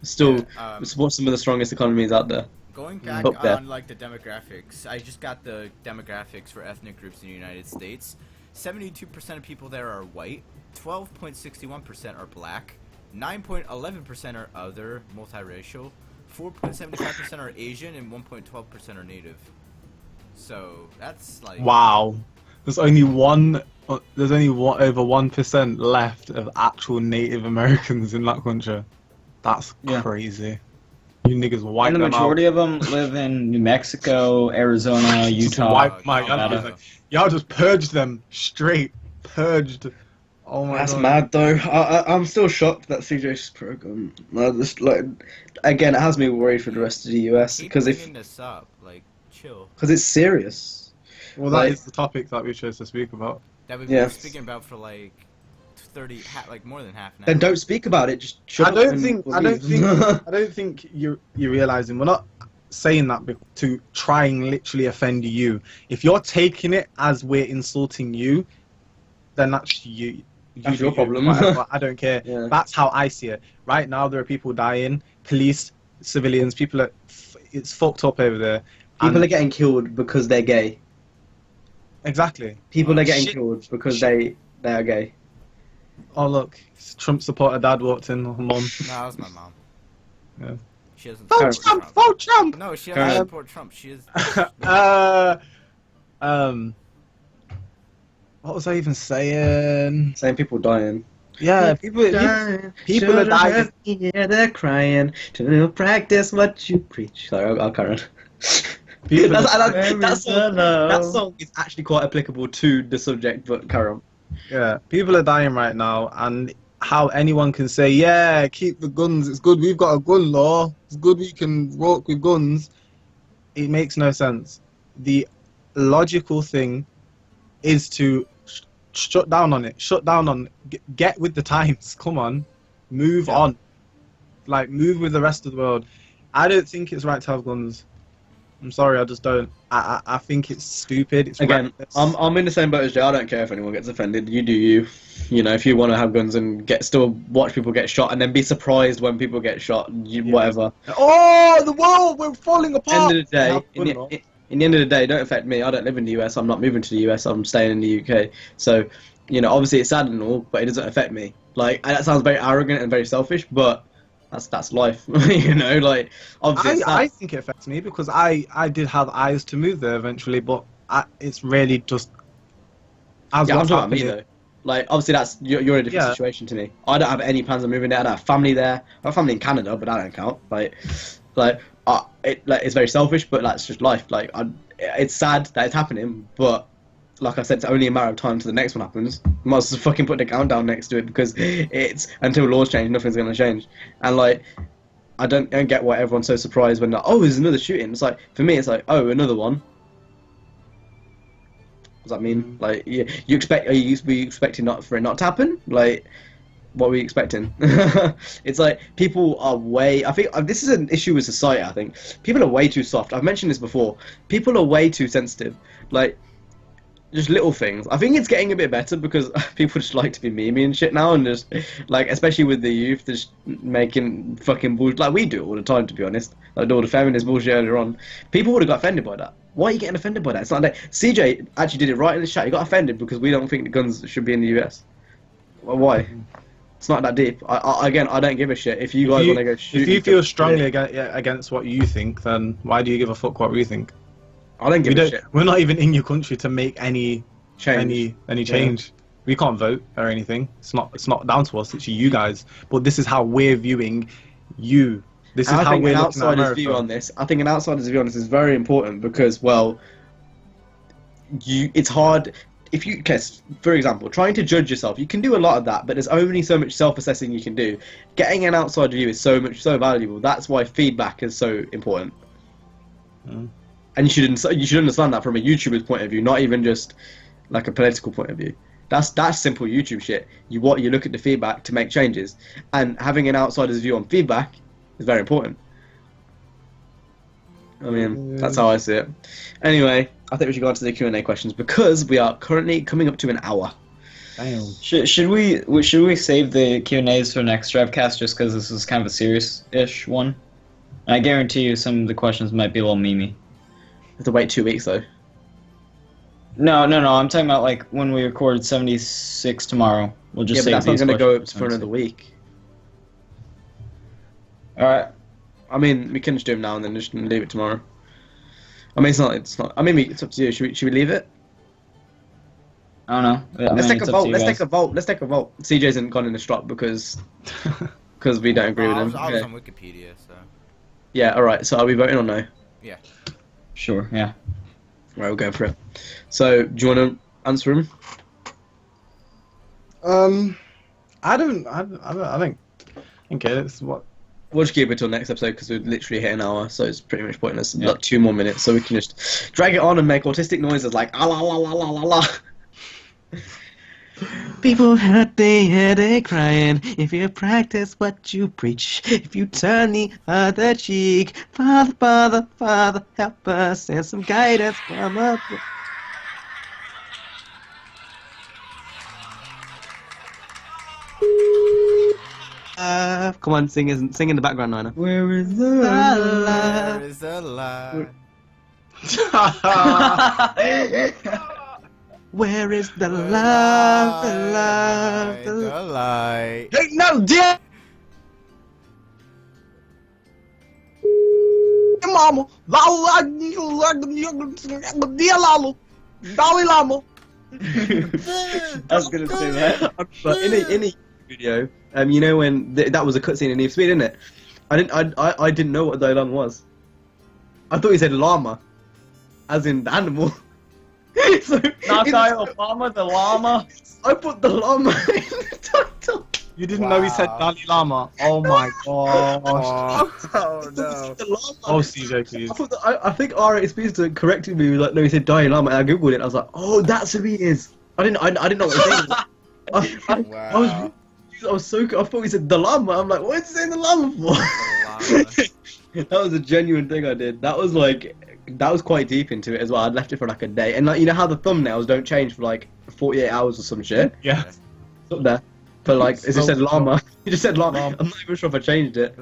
Speaker 1: still
Speaker 3: Yeah,
Speaker 1: it's one some of the strongest economies out there.
Speaker 3: Going back
Speaker 1: Up there.
Speaker 3: on like the demographics, I just got the demographics for ethnic groups in the United States. 72% of people there are white, 12.61% are black, 9.11% are other, multiracial, 4.75% are Asian, and 1.12% are native. So that's like
Speaker 2: Wow, there's only one. There's only over 1% left of actual Native Americans in that country. That's
Speaker 4: Yeah.
Speaker 2: crazy. You niggas wipe
Speaker 4: And the
Speaker 2: them
Speaker 4: majority of them live in New Mexico, Arizona,
Speaker 2: out.
Speaker 4: Utah.
Speaker 2: Wipe my
Speaker 3: Colorado.
Speaker 2: country. Y'all just purged them straight. Purged. Oh my
Speaker 1: That's
Speaker 2: god.
Speaker 1: mad though. I'm still shocked that CJ's program. Just like, again, it has me worried for the rest of the US
Speaker 3: keep
Speaker 1: because
Speaker 3: bringing this up, like chill.
Speaker 1: it's serious.
Speaker 2: Well, that
Speaker 1: Like-
Speaker 2: is the topic that we chose to speak about.
Speaker 3: That we've
Speaker 1: Yeah.
Speaker 3: been speaking about for like 30, like more than half an hour.
Speaker 1: Then don't speak about it. Just shut
Speaker 2: I
Speaker 1: up.
Speaker 2: don't
Speaker 1: and
Speaker 2: think.
Speaker 1: we'll
Speaker 2: I don't
Speaker 1: leave.
Speaker 2: think. I don't think you're realizing we're not saying that to try and literally offend you. If you're taking it as we're insulting you, then that's you.
Speaker 1: That's
Speaker 2: do
Speaker 1: your
Speaker 2: you,
Speaker 1: problem.
Speaker 2: whatever, I don't care.
Speaker 1: Yeah.
Speaker 2: That's how I see it. Right now, there are people dying, police, civilians. People are. It's fucked up over there.
Speaker 1: People
Speaker 2: And-
Speaker 1: are getting killed because they're gay.
Speaker 2: Exactly.
Speaker 1: People are getting
Speaker 2: Shit.
Speaker 1: killed because they are gay.
Speaker 2: Oh look, Trump supporter dad walked in. Mum.
Speaker 3: No, that was my mom.
Speaker 2: Yeah.
Speaker 3: She doesn't
Speaker 2: Vote
Speaker 3: support
Speaker 2: Trump!
Speaker 3: Trump.
Speaker 2: Vote Trump!
Speaker 3: No, she doesn't
Speaker 1: Um,
Speaker 3: support Trump. She is.
Speaker 2: What was I even saying?
Speaker 1: Same people dying.
Speaker 2: Yeah, people are dying.
Speaker 1: Yeah, they're crying. To practice what you preach. Sorry, I'll carry on.
Speaker 2: People
Speaker 1: That song is actually quite applicable to the subject, but carry on.
Speaker 2: Yeah, people are dying right now, and how anyone can say, yeah, keep the guns, it's good we've got a gun law, it's good we can walk with guns, it makes no sense. The logical thing is to shut down on it, get with the times, come on, move on. Like, move with the rest of the world. I don't think it's right to have guns. I'm sorry, I just don't. I think it's stupid. It's
Speaker 1: Again,
Speaker 2: reckless.
Speaker 1: I'm in the same boat as Jay. I don't care if anyone gets offended. You do you. You know, if you want to have guns and still watch people get shot and then be surprised when people get shot, whatever.
Speaker 2: Oh, the world, we're falling apart.
Speaker 1: End of the day,
Speaker 2: Have
Speaker 1: in
Speaker 2: gun
Speaker 1: the,
Speaker 2: law.
Speaker 1: in the end of the day, it don't affect me. I don't live in the US. I'm not moving to the US. I'm staying in the UK. So, you know, obviously it's sad and all, but it doesn't affect me. Like, that sounds very arrogant and very selfish, but that's life. You know, like, obviously it's sad.
Speaker 2: I think it affects me because I did have eyes to move there eventually, but it's really just as
Speaker 1: Yeah, I'm
Speaker 2: what's
Speaker 1: talking about me
Speaker 2: happening.
Speaker 1: though. Like, obviously you're in a different
Speaker 2: Yeah.
Speaker 1: situation to me. I don't have any plans of moving there. I don't have family there. I have family in Canada, but that don't count. It's very selfish, but that's just life. Like, it's sad that it's happening, but like I said, it's only a matter of time until the next one happens. Might as well fucking put the countdown next to it because it's until laws change, nothing's gonna change. And like, I don't get why everyone's so surprised when like, oh, there's another shooting. It's like for me, it's like, oh, another one. What does that mean? Like, you expect? Were you expecting not for it not to happen? Like, what were you expecting? It's like people are way. I think this is an issue with society. I think people are way too soft. I've mentioned this before. People are way too sensitive. Like, just little things. I think it's getting a bit better because people just like to be memey and shit now, and just like, especially with the youth, just making fucking bullshit like we do all the time. To be honest, like all the feminist bullshit earlier on, people would have got offended by that. Why are you getting offended by that? It's not like CJ actually did it right in the chat. He got offended because we don't think the guns should be in the US. Well, why? It's not that deep. I don't give a shit. If you guys want to go shoot,
Speaker 2: if you feel strongly against what you think, then why do you give a fuck what we think?
Speaker 1: I don't give a shit.
Speaker 2: We're not even in your country to make any
Speaker 1: Change.
Speaker 2: any change. Yeah. We can't vote or anything. It's not down to us. It's you guys. But this is how we're viewing you. This is how we're looking at America.
Speaker 1: View on this. I think an outsider's view on this is very important because, well, it's hard. If you, for example, trying to judge yourself, you can do a lot of that, but there's only so much self-assessing you can do. Getting an outside view is so valuable. That's why feedback is so important. And you should understand that from a YouTuber's point of view, not even just like a political point of view. That's simple YouTube shit. You look at the feedback to make changes, and having an outsider's view on feedback is very important. I mean, that's how I see it. Anyway, I think we should go on to the Q&A questions because we are currently coming up to an hour.
Speaker 2: Damn.
Speaker 4: Should we save the Q&As for next Drivecast just because this is kind of a serious-ish one? And I guarantee you some of the questions might be a little memey.
Speaker 1: Have to wait 2 weeks though.
Speaker 4: No. I'm talking about like when we record 76 tomorrow. We'll just save
Speaker 1: but that's
Speaker 4: these
Speaker 1: not going to go
Speaker 4: questions
Speaker 1: for another week.
Speaker 4: All right.
Speaker 1: I mean, we can just do them now and then just leave it tomorrow. I mean, it's not. I mean, it's up to you. Should we leave it?
Speaker 4: I don't know.
Speaker 1: Let's take a vote. Let's take a vote. CJ hasn't gone in the strop because we don't agree with him.
Speaker 3: I was on Wikipedia, so.
Speaker 1: Yeah. All right. So are we voting or no?
Speaker 3: Yeah.
Speaker 4: Sure. Yeah.
Speaker 1: Right, we'll go for it. So, do you want to answer him?
Speaker 2: I don't care. It's what.
Speaker 1: We'll just keep it till next episode because we've literally hit an hour, so it's pretty much pointless. Yeah. Like 2 more minutes, so we can just drag it on and make autistic noises like ah la la la la la la. People hurt, they crying. If you practice what you preach, if you turn the other cheek, Father, help us, and some guidance from up. Come on, sing in the background, Nina.
Speaker 4: Where is the love?
Speaker 3: Where is the light?
Speaker 1: Where is the love,
Speaker 3: The light.
Speaker 2: Hey, no, dear Mama, dear Lalo, Dalai Lama.
Speaker 1: I was gonna say that. But in a video, you know when that was a cutscene in Need for Speed, isn't it? I didn't know what the Dalai Lama was. I thought he said llama, as in the animal. So,
Speaker 4: Not Dalai Lama, the llama.
Speaker 1: I put the llama in the title.
Speaker 2: You didn't know he said Dalai Lama. Oh my gosh.
Speaker 3: Oh no.
Speaker 1: The llama.
Speaker 2: Oh, CJ, please.
Speaker 1: I think R8Speedster corrected me. Like, no, he said Dalai Lama, and I googled it. I was like, oh, that's who he is. I didn't know what he was.
Speaker 3: Wow.
Speaker 1: I was so. I thought he said the llama. I'm like, what is he saying the llama for? That was a genuine thing I did. That was quite deep into it as well. I'd left it for like a day, and like, you know how the thumbnails don't change for like 48 hours or some shit.
Speaker 2: Yeah.
Speaker 1: It's up there. But like, it just said llama. It just said llama. I'm not even sure if I changed it.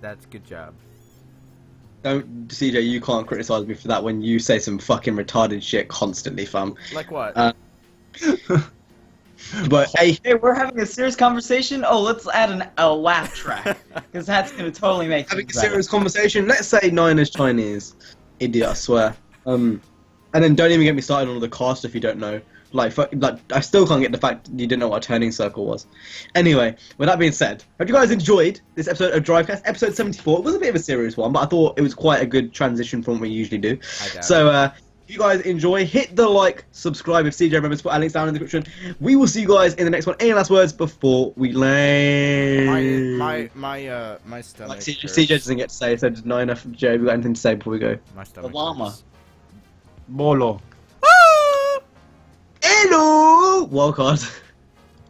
Speaker 3: That's good job.
Speaker 1: Don't, CJ, you can't criticize me for that when you say some fucking retarded shit constantly, fam.
Speaker 3: Like what?
Speaker 1: But hey,
Speaker 4: we're having a serious conversation. Oh, let's add a laugh track because that's gonna totally make
Speaker 1: having a
Speaker 4: things
Speaker 1: serious conversation. Let's say Nina's Chinese. Idiot, I swear. And then don't even get me started on all the car stuff you don't know. Like, I still can't get the fact you didn't know what a turning circle was. Anyway, with that being said, hope you guys enjoyed this episode of Drivecast, episode 74. It was a bit of a serious one, but I thought it was quite a good transition from what we usually do. So, If you guys enjoy, hit the like, subscribe if CJ remembers. Put our links down in the description. We will see you guys in the next one. Any last words before we land?
Speaker 3: My stomach.
Speaker 1: Like CJ,
Speaker 3: hurts.
Speaker 1: CJ doesn't get to say, so just not enough. Jay, we got anything to say before we go?
Speaker 3: My stomach.
Speaker 4: llama.
Speaker 3: hurts.
Speaker 2: Bolo.
Speaker 1: Hello! Wildcard.